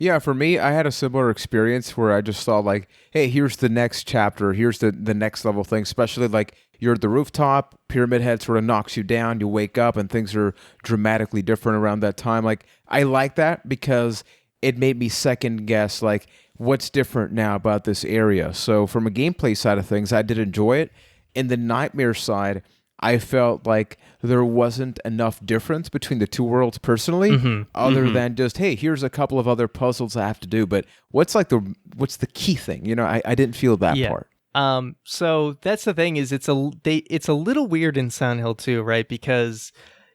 Yeah, for me, I had a similar experience where I just saw like, hey, here's the next chapter, here's the next level thing, especially like you're at the rooftop, Pyramid Head sort of knocks you down, you wake up, and things are dramatically different around that time. Like, I like that because it made me second guess, like, what's different now about this area? So from a gameplay side of things, I did enjoy it. In the nightmare side, I felt like there wasn't enough difference between the two worlds personally, other than just, hey, here's a couple of other puzzles I have to do. But what's the key thing? I didn't feel that part. So that's the thing, is it's a little weird in Silent Hill 2, right? Because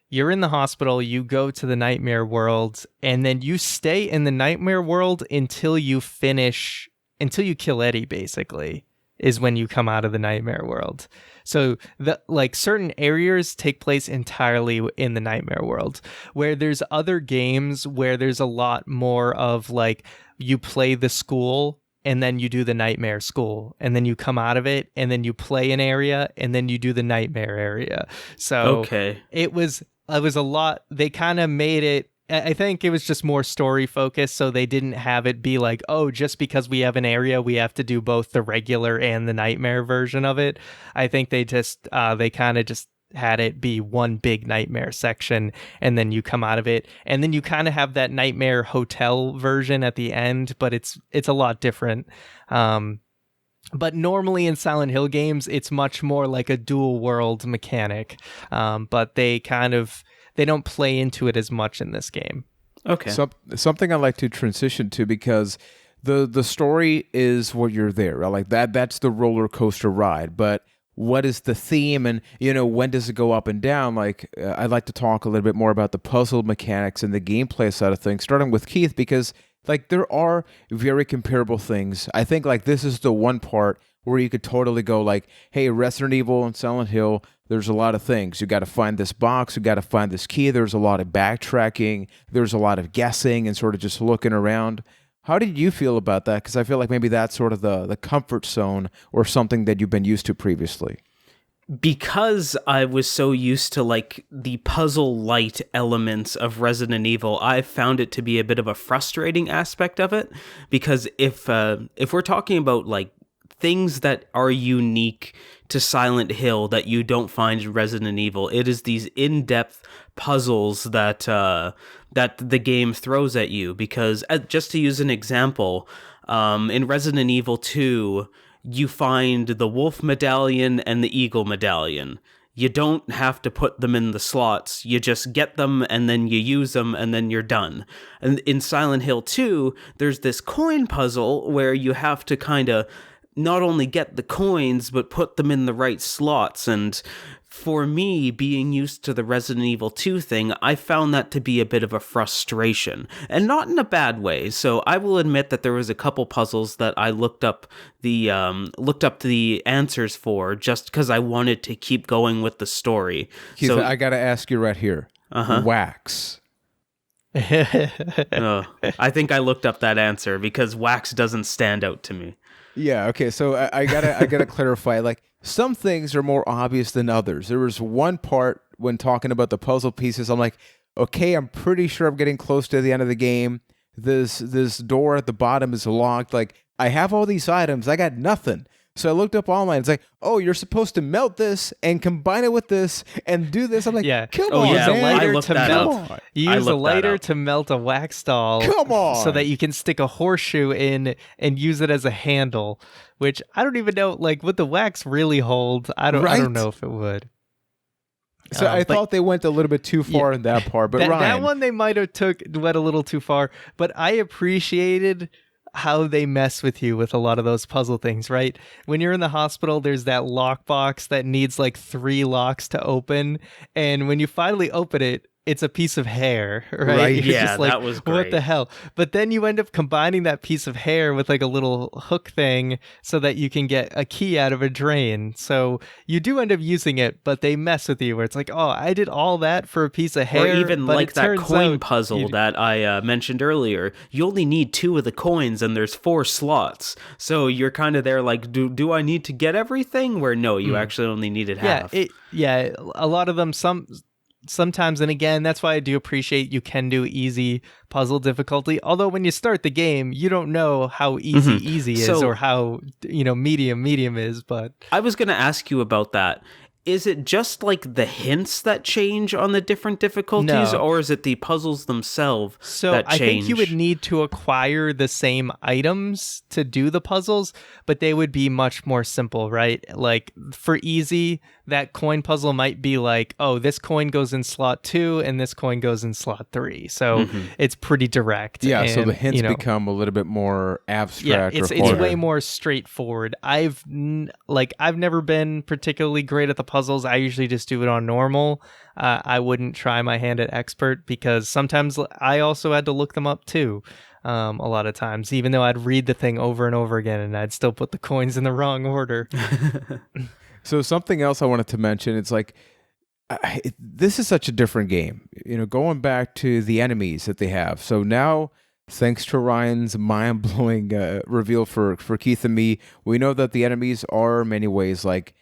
you're in the hospital, you go to the nightmare world, and then you stay in the nightmare world until you kill Eddie, basically, is when you come out of the nightmare world. So certain areas take place entirely in the nightmare world, where there's other games where there's a lot more of like, you play the school and then you do the nightmare school, and then you come out of it and then you play an area and then you do the nightmare area. So okay. It was a lot. They kind of made it, I think it was just more story focused, so they didn't have it be like, oh, just because we have an area, we have to do both the regular and the nightmare version of it. I think they kind of just had it be one big nightmare section, and then you come out of it, and then you kind of have that nightmare hotel version at the end, but it's a lot different. But normally in Silent Hill games, it's much more like a dual world mechanic, but they don't play into it as much in this game. Okay. Something I like to transition to, because the story is what you're there, right? Like that's the roller coaster ride. But what is the theme, and when does it go up and down? Like I'd like to talk a little bit more about the puzzle mechanics and the gameplay side of things, starting with Keith, because like there are very comparable things. I think like this is the one part where you could totally go like, hey, Resident Evil and Silent Hill, there's a lot of things. You got to find this box, you got to find this key. There's a lot of backtracking. There's a lot of guessing and sort of just looking around. How did you feel about that? Because I feel like maybe that's sort of the comfort zone or something that you've been used to previously. Because I was so used to like the puzzle light elements of Resident Evil, I found it to be a bit of a frustrating aspect of it. Because if we're talking about like things that are unique to Silent Hill that you don't find in Resident Evil, it is these in-depth puzzles that the game throws at you. Because just to use an example, in Resident Evil 2, you find the wolf medallion and the eagle medallion. You don't have to put them in the slots. You just get them and then you use them and then you're done. And in Silent Hill 2, there's this coin puzzle where you have to kind of not only get the coins, but put them in the right slots. And for me, being used to the Resident Evil 2 thing, I found that to be a bit of a frustration, and not in a bad way. So I will admit that there was a couple puzzles that I looked up the answers for just because I wanted to keep going with the story. Keith, So I gotta ask you right here. Wax. I think I looked up that answer because wax doesn't stand out to me. Yeah, okay, so I gotta clarify, like, some things are more obvious than others. There was one part when talking about the puzzle pieces, I'm like, okay, I'm pretty sure I'm getting close to the end of the game. This door at the bottom is locked. Like, I have all these items, I got nothing. So I looked up online. It's like, oh, you're supposed to melt this and combine it with this and do this. I'm like, come on, yeah, man. I looked that up. You use a lighter to melt a wax doll. Come on. So that you can stick a horseshoe in and use it as a handle, which I don't even know, like, would the wax really hold? I don't know if it would. So I thought they went a little bit too far in that part. But that, Ryan, that one they might have went a little too far. But I appreciated how they mess with you with a lot of those puzzle things, right? When you're in the hospital, there's that lockbox that needs like 3 locks to open, and when you finally open it, it's a piece of hair, right? You're Yeah, just like, that was great. what the hell? But then you end up combining that piece of hair with like a little hook thing so that you can get a key out of a drain. So you do end up using it, but they mess with you where it's like, oh, I did all that for a piece of hair. Or even but like it that turns coin out puzzle that I mentioned earlier. You only need 2 of the coins and there's 4 slots. So you're kind of there like, do I need to get everything? Where no, you actually only needed half. A lot of them, sometimes, and again, that's why I do appreciate you can do easy puzzle difficulty. Although when you start the game, you don't know how easy is or how medium is. But I was going to ask you about that. Is it just like the hints that change on the different difficulties, or is it the puzzles themselves that change? I think you would need to acquire the same items to do the puzzles, but they would be much more simple, right? Like for easy, that coin puzzle might be like, oh, this coin goes in slot 2 and this coin goes in slot 3. So it's pretty direct. Yeah, and, so the hints become a little bit more abstract. Yeah, it's way more straightforward. I've never been particularly great at the puzzles. I usually just do it on normal. I wouldn't try my hand at expert because sometimes I also had to look them up too. A lot of times, even though I'd read the thing over and over again and I'd still put the coins in the wrong order. So something else I wanted to mention, it's like, this is such a different game. Going back to the enemies that they have. So now, thanks to Ryan's mind-blowing reveal for Keith and me, we know that the enemies are in many ways like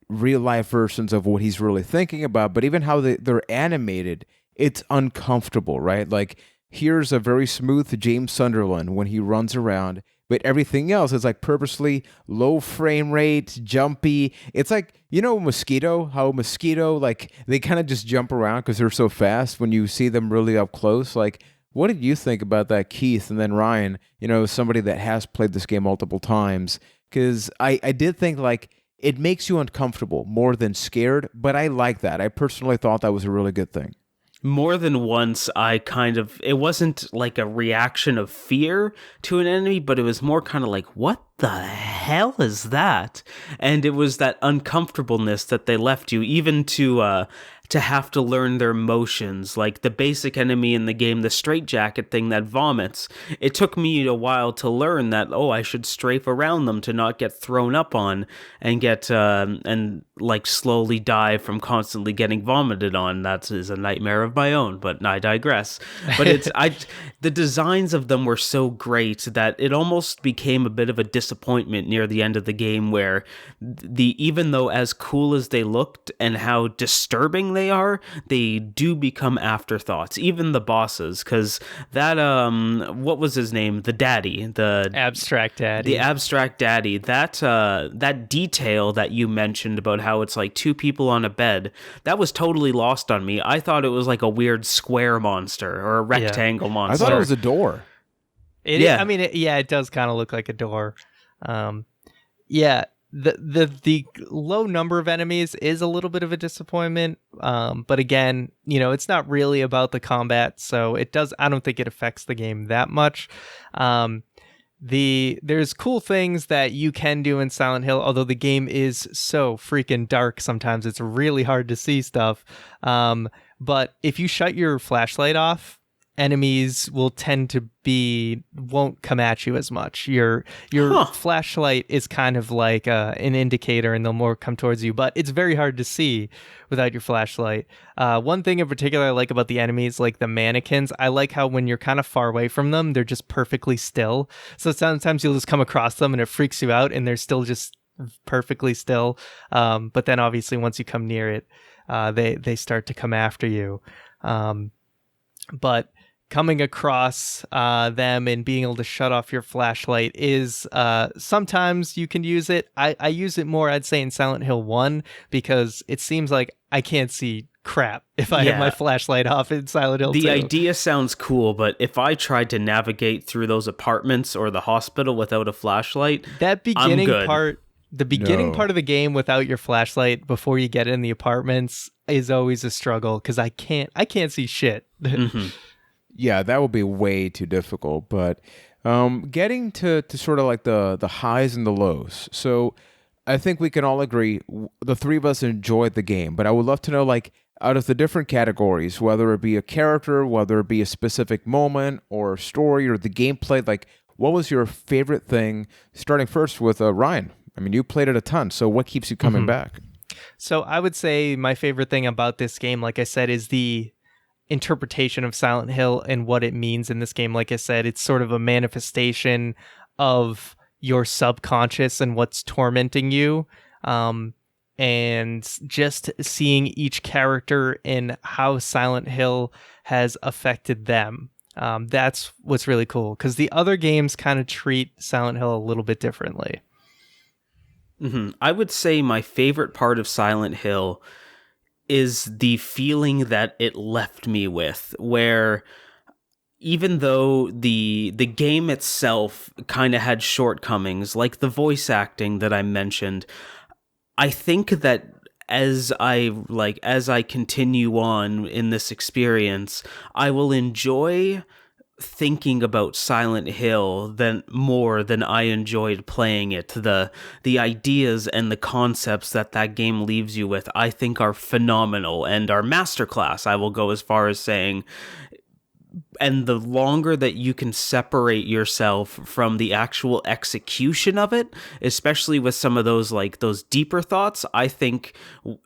real-life versions of what he's really thinking about, but even how they're animated, it's uncomfortable, right? Like, here's a very smooth James Sunderland when he runs around, but everything else is like purposely low frame rate, jumpy. It's like, Mosquito, how Mosquito, like, they kind of just jump around because they're so fast when you see them really up close. Like, what did you think about that, Keith? And then Ryan, somebody that has played this game multiple times, because I did think, like, it makes you uncomfortable more than scared, but I like that. I personally thought that was a really good thing. More than once, it wasn't like a reaction of fear to an enemy, but it was more kind of like, what the hell is that? And it was that uncomfortableness that they left you, even to have to learn their motions, like the basic enemy in the game, the straitjacket thing that vomits. It took me a while to learn that, I should strafe around them to not get thrown up on and get, and like slowly die from constantly getting vomited on. That is a nightmare of my own, but I digress. But the designs of them were so great that it almost became a bit of a disappointment near the end of the game where even though as cool as they looked and how disturbing they do become afterthoughts, even the bosses, because that what was his name, the abstract daddy, that detail that you mentioned about how it's like 2 people on a bed, that was totally lost on me. I thought it was like a weird square monster or a rectangle monster. I thought it was a door. It does kind of look like a door. The low number of enemies is a little bit of a disappointment, but again, it's not really about the combat, so I don't think it affects the game that much. there's cool things that you can do in Silent Hill, although the game is so freaking dark sometimes it's really hard to see stuff. But if you shut your flashlight off, enemies will tend to won't come at you as much. Your flashlight is kind of like an indicator, and they'll more come towards you, but it's very hard to see without your flashlight. One thing in particular I like about the enemies, like the mannequins, I like how when you're kind of far away from them, they're just perfectly still. So sometimes you'll just come across them and it freaks you out and they're still just perfectly still. But then obviously once you come near it, they start to come after you. But coming across them and being able to shut off your flashlight is sometimes you can use it. I use it more, I'd say, in Silent Hill 1 because it seems like I can't see crap if I have my flashlight off in Silent Hill 2. The idea sounds cool, but if I tried to navigate through those apartments or the hospital without a flashlight, that beginning I'm good. part, the beginning part of the game without your flashlight before you get in the apartments is always a struggle because I can't see shit. Mm-hmm. Yeah, that would be way too difficult. But getting to sort of like the highs and the lows. So I think we can all agree the three of us enjoyed the game. But I would love to know, like, out of the different categories, whether it be a character, whether it be a specific moment or story or the gameplay, like, what was your favorite thing? Starting first with Ryan. I mean, you played it a ton. So what keeps you coming back? So I would say my favorite thing about this game, like I said, is the interpretation of Silent Hill and what it means in this game. Like I said, it's sort of a manifestation of your subconscious and what's tormenting you. And just seeing each character and how Silent Hill has affected them. That's what's really cool because the other games kind of treat Silent Hill a little bit differently. Mm-hmm. I would say my favorite part of Silent Hill is the feeling that it left me with, where even though the game itself kind of had shortcomings, like the voice acting that I mentioned, I think that as I continue on in this experience, I will enjoy thinking about Silent Hill more than I enjoyed playing it. The ideas and the concepts that game leaves you with, I think, are phenomenal and are masterclass. I will go as far as saying. And the longer that you can separate yourself from the actual execution of it, especially with some of those deeper thoughts, I think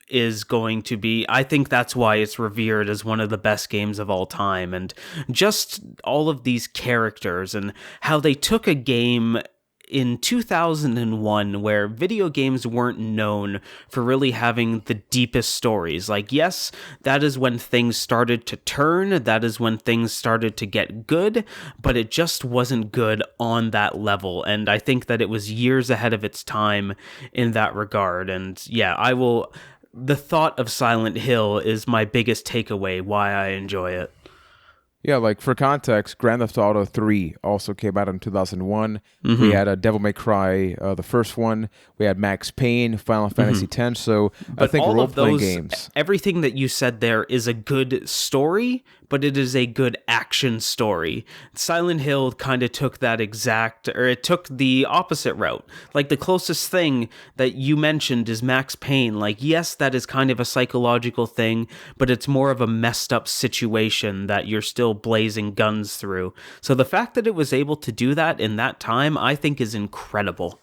I think that's why it's revered as one of the best games of all time. And just all of these characters and how they took a game in 2001 where video games weren't known for really having the deepest stories. Like, yes, that is when things started to turn, that is when things started to get good, but it just wasn't good on that level. And I think that it was years ahead of its time in that regard. And yeah, the thought of Silent Hill is my biggest takeaway, why I enjoy it. Yeah, like for context, Grand Theft Auto 3 also came out in 2001. Mm-hmm. We had Devil May Cry, the first one. We had Max Payne, Final Fantasy X. So I think role-playing games. Everything that you said there is a good story, but it is a good action story. Silent Hill kind of took it took the opposite route. Like, the closest thing that you mentioned is Max Payne. Like, yes, that is kind of a psychological thing, but it's more of a messed up situation that you're still blazing guns through. So the fact that it was able to do that in that time, I think is incredible.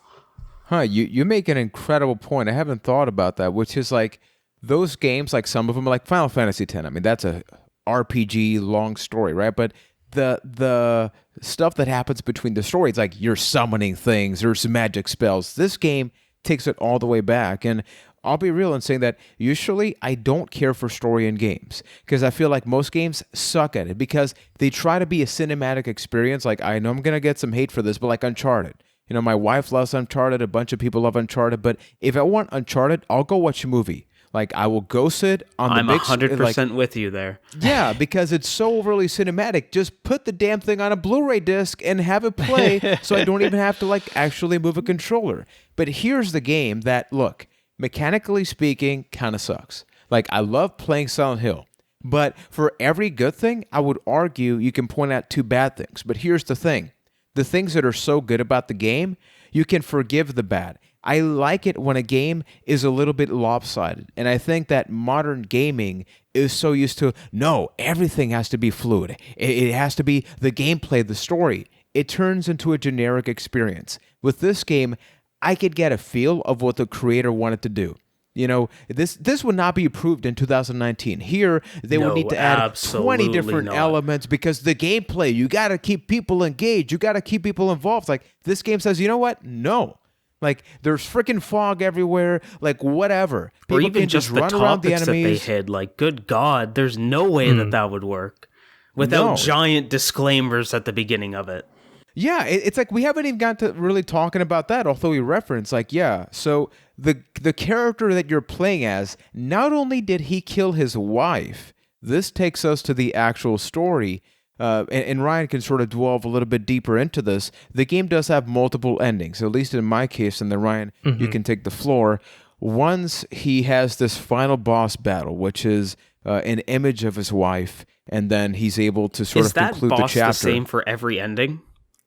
You make an incredible point. I haven't thought about that, which is like those games, like some of them are like Final Fantasy X. I mean, that's a RPG long story, right? But the stuff that happens between the stories, like you're summoning things, there's magic spells. This game takes it all the way back. And I'll be real in saying that usually I don't care for story in games because I feel like most games suck at it because they try to be a cinematic experience. Like, I know I'm going to get some hate for this, but like Uncharted. You know, my wife loves Uncharted. A bunch of people love Uncharted. But if I want Uncharted, I'll go watch a movie. Like, I will go sit on the big... I'm 100% with you there. Yeah, because it's so overly cinematic. Just put the damn thing on a Blu-ray disc and have it play so I don't even have to, like, actually move a controller. But here's the game that, look, mechanically speaking, kind of sucks. Like, I love playing Silent Hill. But for every good thing, I would argue you can point out two bad things. But here's the thing. the things that are so good about the game, you can forgive the bad. I like it when a game is a little bit lopsided. And I think that modern gaming is so used to, no, everything has to be fluid. It has to be the gameplay, the story. It turns into a generic experience. With this game, I could get a feel of what the creator wanted to do. You know, this would not be approved in 2019. Here, they would need to add 20 different elements because the gameplay, you got to keep people engaged. You got to keep people involved. Like, this game says, you know what? No. Like, there's freaking fog everywhere, like, whatever. People or even can just run around the enemies. That they hid, like, good God, there's no way that would work without giant disclaimers at the beginning of it. Yeah, it's like we haven't even got to really talking about that, although we reference, like, yeah, so the character that you're playing as, not only did he kill his wife, this takes us to the actual story, and Ryan can sort of delve a little bit deeper into this. The game does have multiple endings, at least in my case, and then Ryan, you can take the floor. Once he has this final boss battle, which is an image of his wife, and then he's able to sort of conclude the chapter. Is that boss the same for every ending?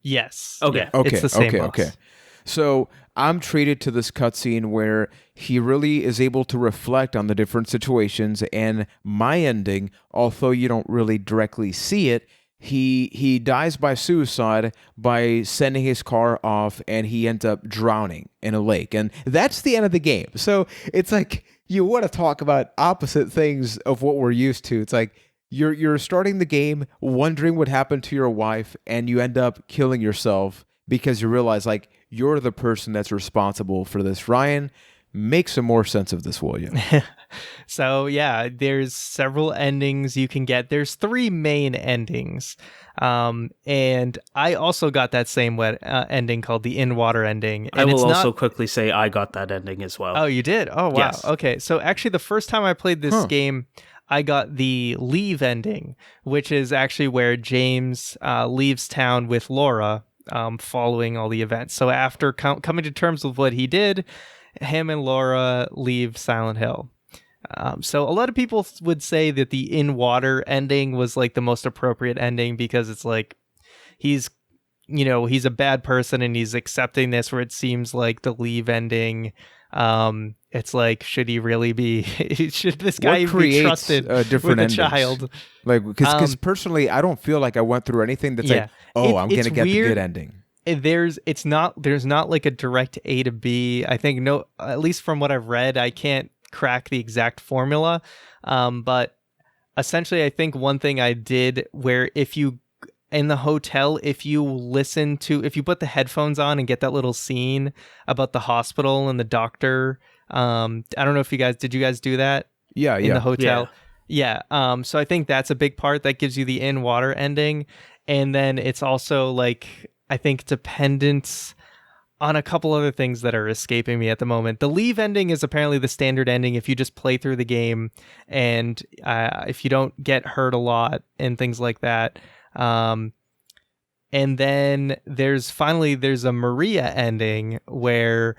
Yes. Okay. Yeah, it's the same boss. Okay. So I'm treated to this cutscene where he really is able to reflect on the different situations, and my ending, although you don't really directly see it, he dies by suicide by sending his car off, and he ends up drowning in a lake, and that's the end of the game. So it's like, you want to talk about opposite things of what we're used to. It's like you're starting the game wondering what happened to your wife, and you end up killing yourself because you realize, like, you're the person that's responsible for this. Ryan, make some more sense of this, will you? So, yeah, there's several endings you can get. There's 3 main endings. And I also got that same ending called the in-water ending. And I will also quickly say I got that ending as well. Oh, you did? Oh, wow. Yes. Okay, so actually the first time I played this game, I got the leave ending, which is actually where James leaves town with Laura following all the events. So after coming to terms with what he did, him and Laura leave Silent Hill. So a lot of people would say that the in-water ending was like the most appropriate ending because it's like he's a bad person and he's accepting this, where it seems like the leave ending, it's like, should he really be, should this guy be trusted with a child? Like, because personally, I don't feel like I went through anything that's like, I'm going to get the good ending. There's not like a direct A to B. I think, no, at least from what I've read, I can't crack the exact formula. But essentially, I think one thing I did, where if you in the hotel, if you put the headphones on and get that little scene about the hospital and the doctor, I don't know if did you guys do that? Yeah, in the hotel. Yeah. So I think that's a big part that gives you the in-water ending. And then it's also like, I think, dependent on a couple other things that are escaping me at the moment. The leave ending is apparently the standard ending if you just play through the game and if you don't get hurt a lot and things like that. And then there's a Maria ending where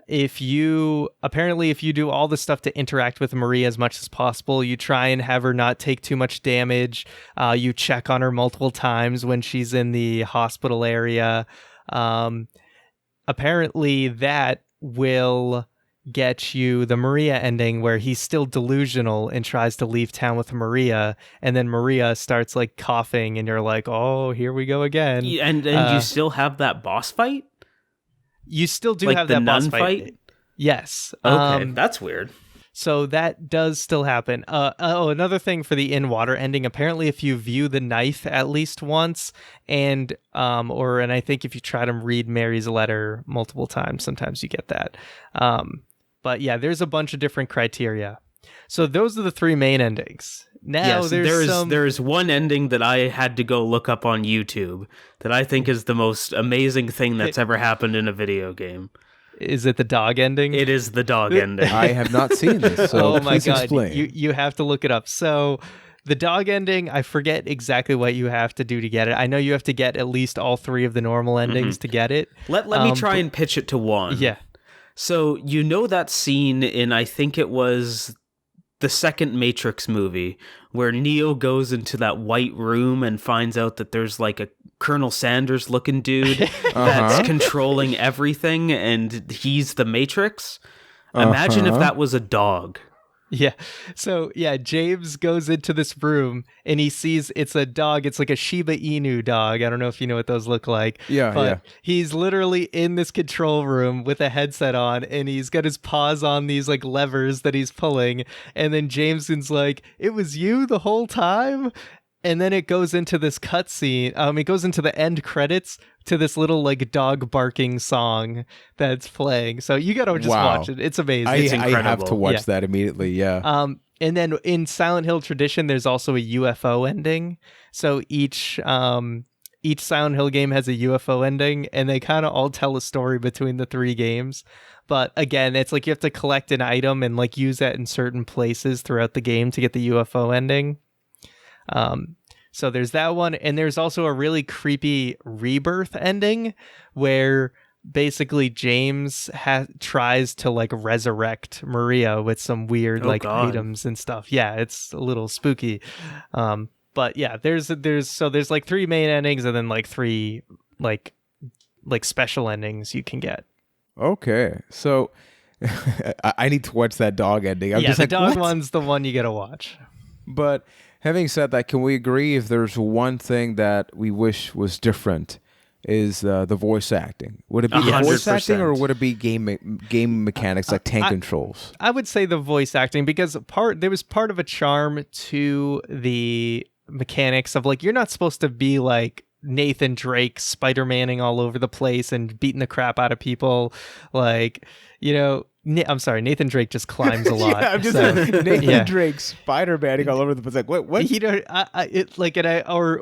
if you do all the stuff to interact with Maria as much as possible, you try and have her not take too much damage. You check on her multiple times when she's in the hospital area. Apparently that will get you the Maria ending, where he's still delusional and tries to leave town with Maria, and then Maria starts like coughing and you're like, oh, here we go again. And you still have that boss fight? You still do like have the that boss nun fight? Yes. Okay, that's weird. So that does still happen. Another thing for the in-water ending, apparently if you view the knife at least once, and I think if you try to read Mary's letter multiple times, sometimes you get that. But yeah, there's a bunch of different criteria. So those are the 3 main endings. Now yes, there's one ending that I had to go look up on YouTube that I think is the most amazing thing that's ever happened in a video game. Is it the dog ending? It is the dog ending. I have not seen this, so oh my please God. explain. You have to look it up. So the dog ending, I forget exactly what you have to do to get it. I know you have to get at least all 3 of the normal endings to get it. Let me try and pitch it to one. Yeah. So you know that scene in, I think it was the second Matrix movie, where Neo goes into that white room and finds out that there's like Colonel Sanders looking dude that's controlling everything, and he's the Matrix. Imagine if that was a dog. Yeah. So, yeah, James goes into this room and he sees it's a dog. It's like a Shiba Inu dog. I don't know if you know what those look like. But he's literally in this control room with a headset on, and he's got his paws on these like levers that he's pulling. And then Jameson's like, "It was you the whole time?" And then it goes into this cutscene. It goes into the end credits to this little like dog barking song that's playing. So you gotta just watch it. It's amazing. It's incredible. I have to watch that immediately. Yeah. And then in Silent Hill tradition, there's also a UFO ending. So each Silent Hill game has a UFO ending, and they kind of all tell a story between the 3 games. But again, it's like you have to collect an item and like use that in certain places throughout the game to get the UFO ending. So there's that one, and there's also a really creepy rebirth ending where basically James tries to like resurrect Maria with some weird items and stuff. Yeah, it's a little spooky. But yeah, there's like 3 main endings and then like 3 like special endings you can get. Okay, so I need to watch that dog ending. I'm just the like, dog one's the one you gotta watch. But having said that, can we agree if there's one thing that we wish was different is the voice acting? Would it be 100%. Voice acting, or would it be game mechanics like tank controls? I would say the voice acting, because there was part of a charm to the mechanics of like, you're not supposed to be like Nathan Drake Spider-Maning all over the place and beating the crap out of people. Like, you know, I'm sorry, Nathan Drake just climbs a lot. Yeah, I'm just Nathan Drake Spider-Maning all over the place. Like, what? You know,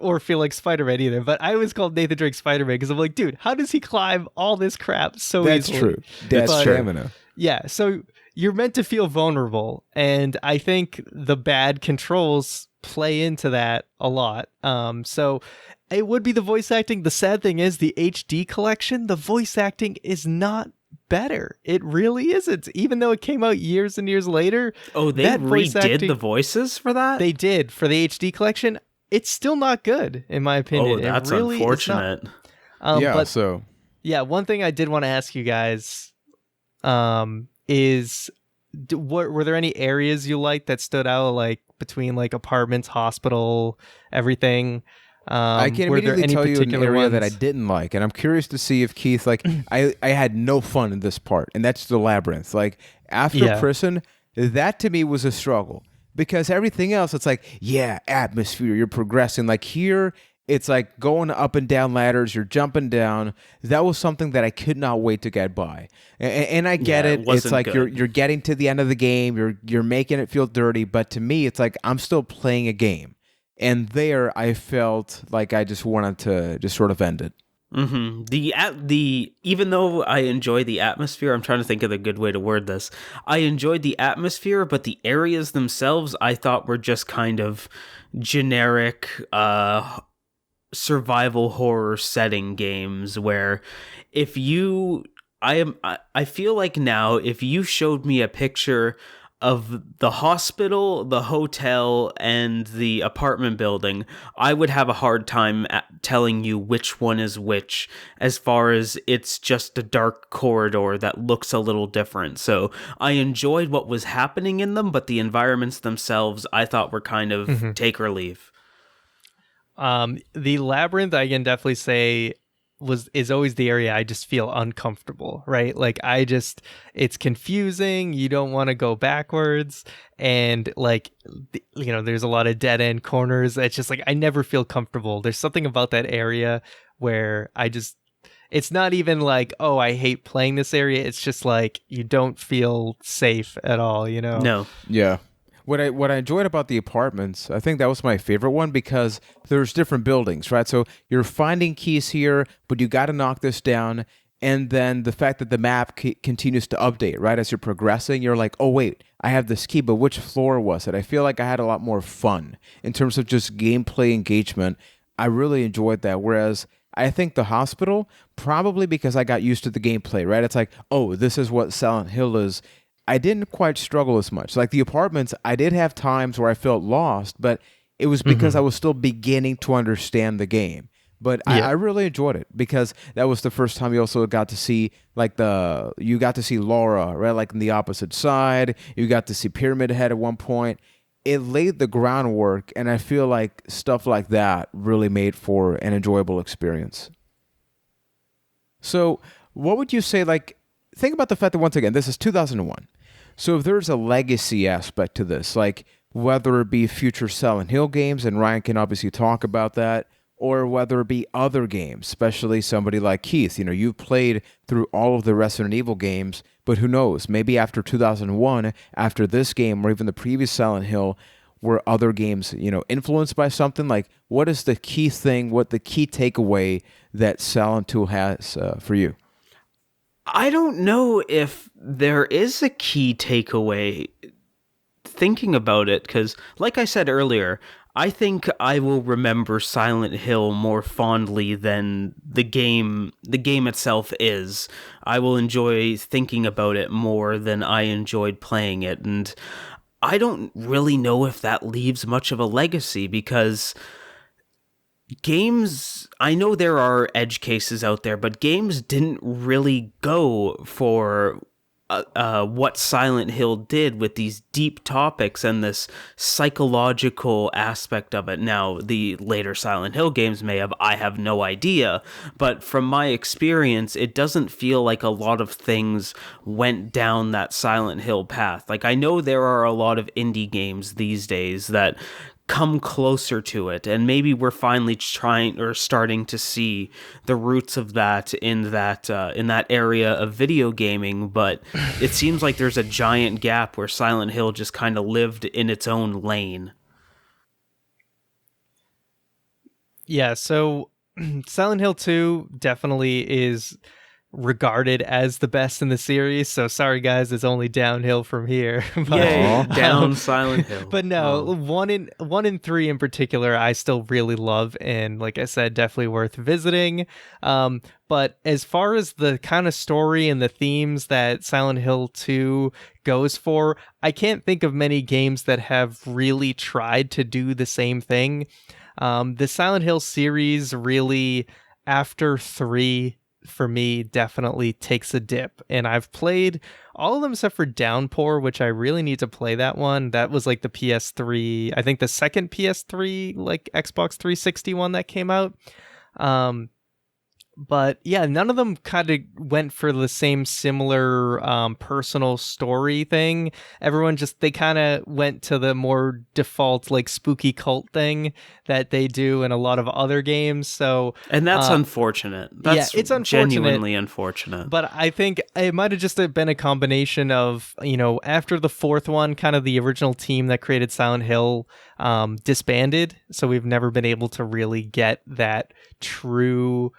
or feel like Spider-Man either. But I always called Nathan Drake Spider-Man because I'm like, dude, how does he climb all this crap so easily? True. That's stamina. Yeah, so you're meant to feel vulnerable, and I think the bad controls play into that a lot. So it would be the voice acting. The sad thing is the HD collection, the voice acting is not better. It really isn't, even though it came out years and years later. Oh, they redid the voices for that? They did for the HD collection. It's still not good, in my opinion. Oh, that's unfortunate. One thing I did want to ask you guys is, were there any areas you liked that stood out, like between like apartments, hospital, everything? I can immediately tell you an area that I didn't like, and I'm curious to see if Keith, like, I had no fun in this part, and that's the labyrinth. Like, after prison, that to me was a struggle, because everything else, it's like, yeah, atmosphere, you're progressing. Like here, it's like going up and down ladders, you're jumping down. That was something that I could not wait to get by. And I get it. It's like you're getting to the end of the game, you're making it feel dirty, but to me, it's like I'm still playing a game. And there, I felt like I just wanted to just sort of end it. Mm-hmm. Even though I enjoy the atmosphere, I'm trying to think of the good way to word this. I enjoyed the atmosphere, but the areas themselves I thought were just kind of generic survival horror setting games where I feel like now if you showed me a picture of the hospital, the hotel, and the apartment building, I would have a hard time telling you which one is which, as far as it's just a dark corridor that looks a little different. So I enjoyed what was happening in them, but the environments themselves I thought were kind of take or leave. The labyrinth, I can definitely say, is always the area I just feel uncomfortable, right? Like it's confusing. You don't want to go backwards. And like, there's a lot of dead end corners. It's just like, I never feel comfortable. There's something about that area where it's not even like, oh, I hate playing this area. It's just like, you don't feel safe at all, No. Yeah. What I enjoyed about the apartments, I think that was my favorite one, because there's different buildings, right? So you're finding keys here, but you got to knock this down. And then the fact that the map continues to update, right? As you're progressing, you're like, oh, wait, I have this key, but which floor was it? I feel like I had a lot more fun in terms of just gameplay engagement. I really enjoyed that. Whereas I think the hospital, probably because I got used to the gameplay, right? It's like, oh, this is what Silent Hill is. I didn't quite struggle as much. Like the apartments, I did have times where I felt lost, but it was because I was still beginning to understand the game. But Yeah. I really enjoyed it because that was the first time you also got to see you got to see Laura, right? Like on the opposite side. You got to see Pyramid Head at one point. It laid the groundwork, and I feel like stuff like that really made for an enjoyable experience. So, what would you say, like, think about the fact that, once again, this is 2001. So, if there's a legacy aspect to this, like whether it be future Silent Hill games, and Ryan can obviously talk about that, or whether it be other games, especially somebody like Keith, you've played through all of the Resident Evil games, but who knows, maybe after 2001, after this game, or even the previous Silent Hill, were other games, influenced by something? Like, what is the key thing, what the key takeaway that Silent Hill has for you? I don't know if there is a key takeaway thinking about it, because like I said earlier, I think I will remember Silent Hill more fondly than the game itself is. I will enjoy thinking about it more than I enjoyed playing it, and I don't really know if that leaves much of a legacy, because games, I know there are edge cases out there, but games didn't really go for what Silent Hill did with these deep topics and this psychological aspect of it. Now, the later Silent Hill games may have, I have no idea, but from my experience, it doesn't feel like a lot of things went down that Silent Hill path. Like, I know there are a lot of indie games these days that come closer to it, and maybe we're finally trying or starting to see the roots of that in that area of video gaming, but it seems like there's a giant gap where Silent Hill just kind of lived in its own lane. Yeah, so Silent Hill 2 definitely is regarded as the best in the series, so sorry guys, it's only downhill from here. But, Yay, down Silent Hill. But no, one and 3 in particular I still really love, and like I said, definitely worth visiting. But as far as the kind of story and the themes that Silent Hill 2 goes for, I can't think of many games that have really tried to do the same thing. The Silent Hill series really, after 3, for me, definitely takes a dip, and I've played all of them except for Downpour, which I really need to play. That one, that was like the PS3, I think the second PS3, like Xbox 360 one that came out. But yeah, none of them kind of went for the same similar personal story thing. Everyone they kind of went to the more default, like, spooky cult thing that they do in a lot of other games. So, and that's unfortunate. That's it's unfortunate, genuinely unfortunate. But I think it might have just been a combination of, after the fourth one, kind of the original team that created Silent Hill disbanded. So we've never been able to really get that true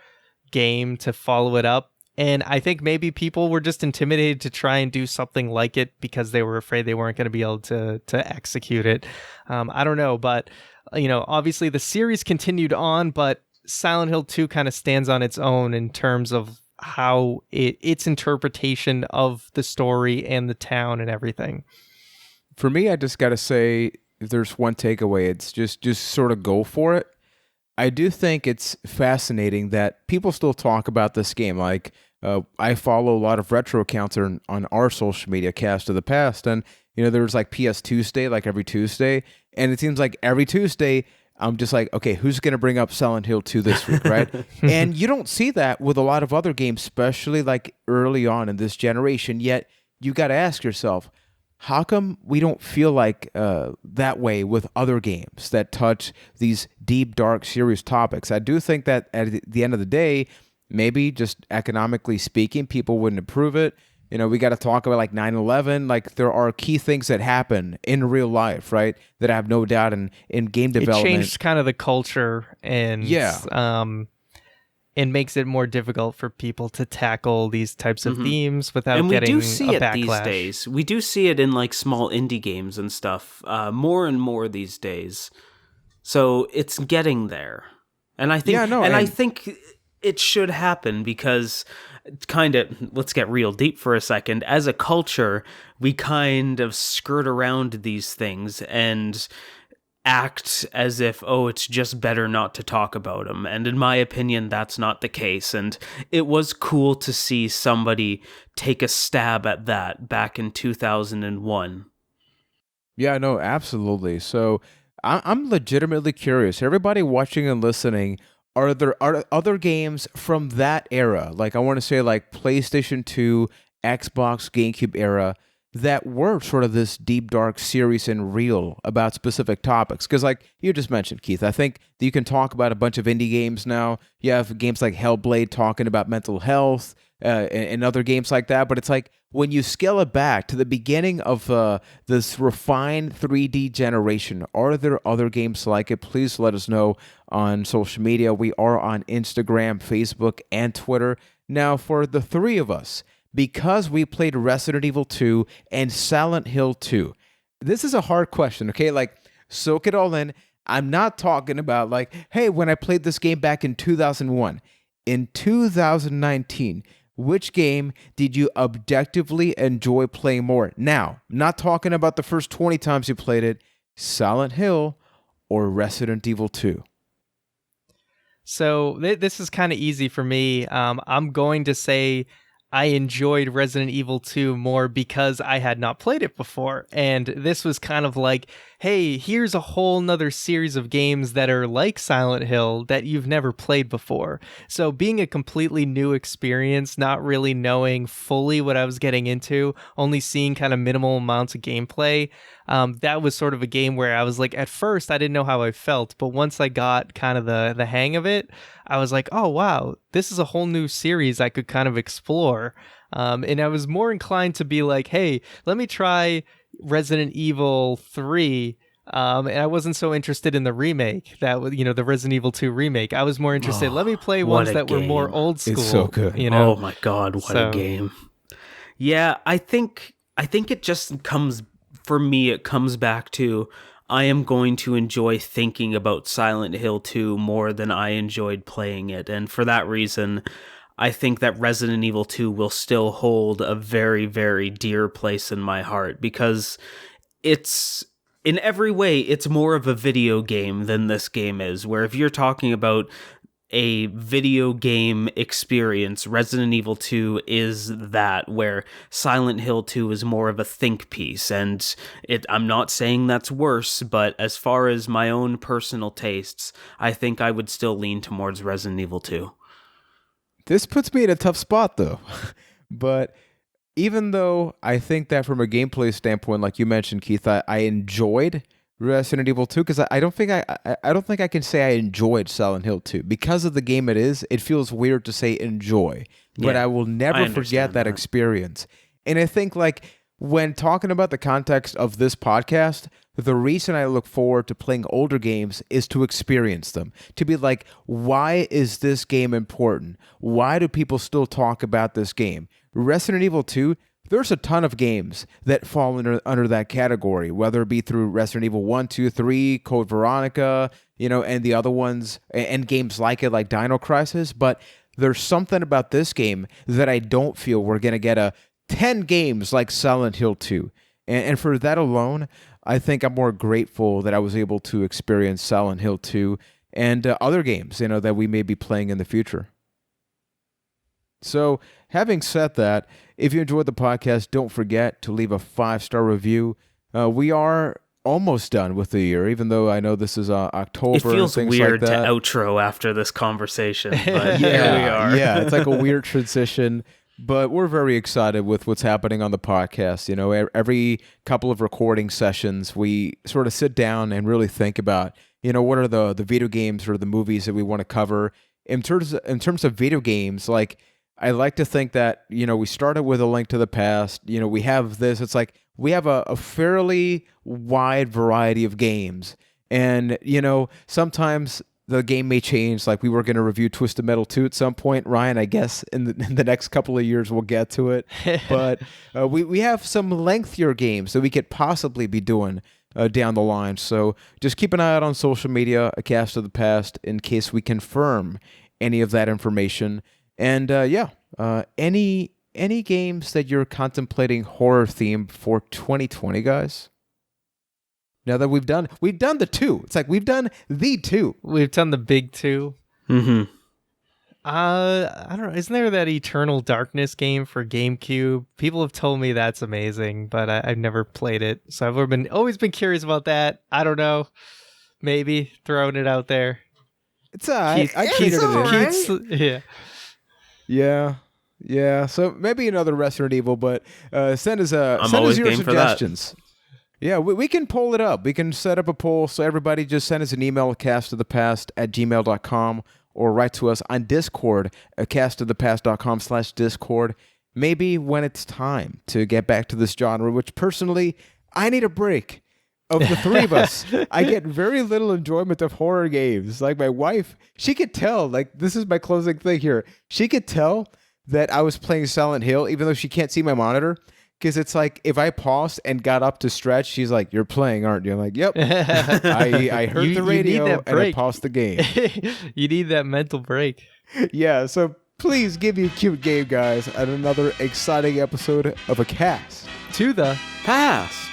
game to follow it up, and I think maybe people were just intimidated to try and do something like it because they were afraid they weren't going to be able to execute it. I don't know, but obviously the series continued on, but Silent Hill 2 kind of stands on its own in terms of how its interpretation of the story and the town and everything. For me, I just gotta say, if there's one takeaway, it's just sort of go for it. I do think it's fascinating that people still talk about this game. Like, I follow a lot of retro accounts on our social media, Cast of the Past, and there's like PS Tuesday, like every Tuesday, and it seems like every Tuesday I'm just like, okay, who's going to bring up Silent Hill 2 this week, right? And you don't see that with a lot of other games, especially like early on in this generation, yet you got to ask yourself, how come we don't feel like that way with other games that touch these deep, dark, serious topics? I do think that at the end of the day, maybe just economically speaking, people wouldn't approve it. We got to talk about like 9/11. Like, there are key things that happen in real life, right? That I have no doubt in game development. It changed kind of the culture, and it makes it more difficult for people to tackle these types of themes without getting a backlash. And we do see it these days. We do see it in like small indie games and stuff more and more these days. So it's getting there. And I think I think it should happen because let's get real deep for a second. As a culture, we kind of skirt around these things, and act as if, oh, it's just better not to talk about them. And in my opinion, that's not the case. And it was cool to see somebody take a stab at that back in 2001. Yeah, no, absolutely. So I'm legitimately curious. Everybody watching and listening, are there other games from that era? Like I want to say like PlayStation 2, Xbox, GameCube era that were sort of this deep, dark, serious, and real about specific topics. Because like you just mentioned, Keith, I think that you can talk about a bunch of indie games now. You have games like Hellblade talking about mental health, and other games like that. But it's like when you scale it back to the beginning of this refined 3D generation, are there other games like it? Please let us know on social media. We are on Instagram, Facebook, and Twitter. Now, for the three of us, because we played Resident Evil 2 and Silent Hill 2, this is a hard question, okay? Like, soak it all in. I'm not talking about like, hey, when I played this game back in 2001, in 2019, which game did you objectively enjoy playing more? Now, not talking about the first 20 times you played it, Silent Hill or Resident Evil 2. So this is kind of easy for me. I'm going to say I enjoyed Resident Evil 2 more because I had not played it before. And this was kind of like, hey, here's a whole nother series of games that are like Silent Hill that you've never played before. So being a completely new experience, not really knowing fully what I was getting into, only seeing kind of minimal amounts of gameplay, that was sort of a game where I was like, at first I didn't know how I felt, but once I got kind of the hang of it, I was like, oh wow, this is a whole new series I could kind of explore. And I was more inclined to be like, hey, let me try Resident Evil 3. And I wasn't so interested in the remake, that was, the Resident Evil 2 remake. I was more interested, let me play ones that were more old school. It's so good. Oh my God, what a game. Yeah, I think it just comes, for me, it comes back to, I am going to enjoy thinking about Silent Hill 2 more than I enjoyed playing it. And for that reason, I think that Resident Evil 2 will still hold a very, very dear place in my heart, because it's, in every way, it's more of a video game than this game is, where if you're talking about a video game experience, Resident Evil 2 is that, where Silent Hill 2 is more of a think piece. And I'm not saying that's worse, but as far as my own personal tastes, I think I would still lean towards Resident Evil 2. This puts me in a tough spot, though. But even though I think that from a gameplay standpoint, like you mentioned, Keith, I enjoyed Resident Evil 2, because I don't think I can say I enjoyed Silent Hill 2 because of the game it is. It feels weird to say enjoy, but I will never forget that experience. And I think like when talking about the context of this podcast, the reason I look forward to playing older games is to experience them. To be like, why is this game important? Why do people still talk about this game? Resident Evil 2, there's a ton of games that fall under that category, whether it be through Resident Evil 1, 2, 3, Code Veronica, and the other ones, and games like it, like Dino Crisis. But there's something about this game that I don't feel we're going to get 10 games like Silent Hill 2. And for that alone, I think I'm more grateful that I was able to experience Silent Hill 2 and other games, that we may be playing in the future. So, having said that, if you enjoyed the podcast, don't forget to leave a 5-star review. We are almost done with the year, even though I know this is October. It feels and things weird like that. to outro after this conversation, but here we are. Yeah, it's like a weird transition, but we're very excited with what's happening on the podcast. Every couple of recording sessions, we sort of sit down and really think about, what are the video games or the movies that we want to cover. In terms of video games, like, I like to think that, we started with A Link to the Past. We have this. It's like we have a fairly wide variety of games. And, sometimes the game may change. Like we were going to review Twisted Metal 2 at some point. Ryan, I guess in the next couple of years we'll get to it. But we have some lengthier games that we could possibly be doing down the line. So just keep an eye out on social media, A Cast of the Past, in case we confirm any of that information. And any games that you're contemplating horror theme for 2020, guys? Now that we've done the two. It's like we've done the two. We've done the big two. Mm-hmm. I don't know. Isn't there that Eternal Darkness game for GameCube? People have told me that's amazing, but I've never played it. So I've always been curious about that. I don't know. Maybe throwing it out there. It's I catered it in. Yeah. Yeah. So maybe another Resident Evil, but send us always your game for that. suggestions. Yeah, we can pull it up. We can set up a poll. So everybody just send us an email, castofthepast@gmail.com, or write to us on Discord, castofthepast.com/Discord. Maybe when it's time to get back to this genre, which personally, I need a break. Of the three of us, I get very little enjoyment of horror games. Like my wife, she could tell, like this is my closing thing here. She could tell that I was playing Silent Hill, even though she can't see my monitor. Because it's like, if I paused and got up to stretch, she's like, "You're playing, aren't you?" I'm like, "Yep." I heard the radio and I paused the game. You need that mental break. Yeah, so please give me a cute game, guys, and another exciting episode of A Cast To the Past.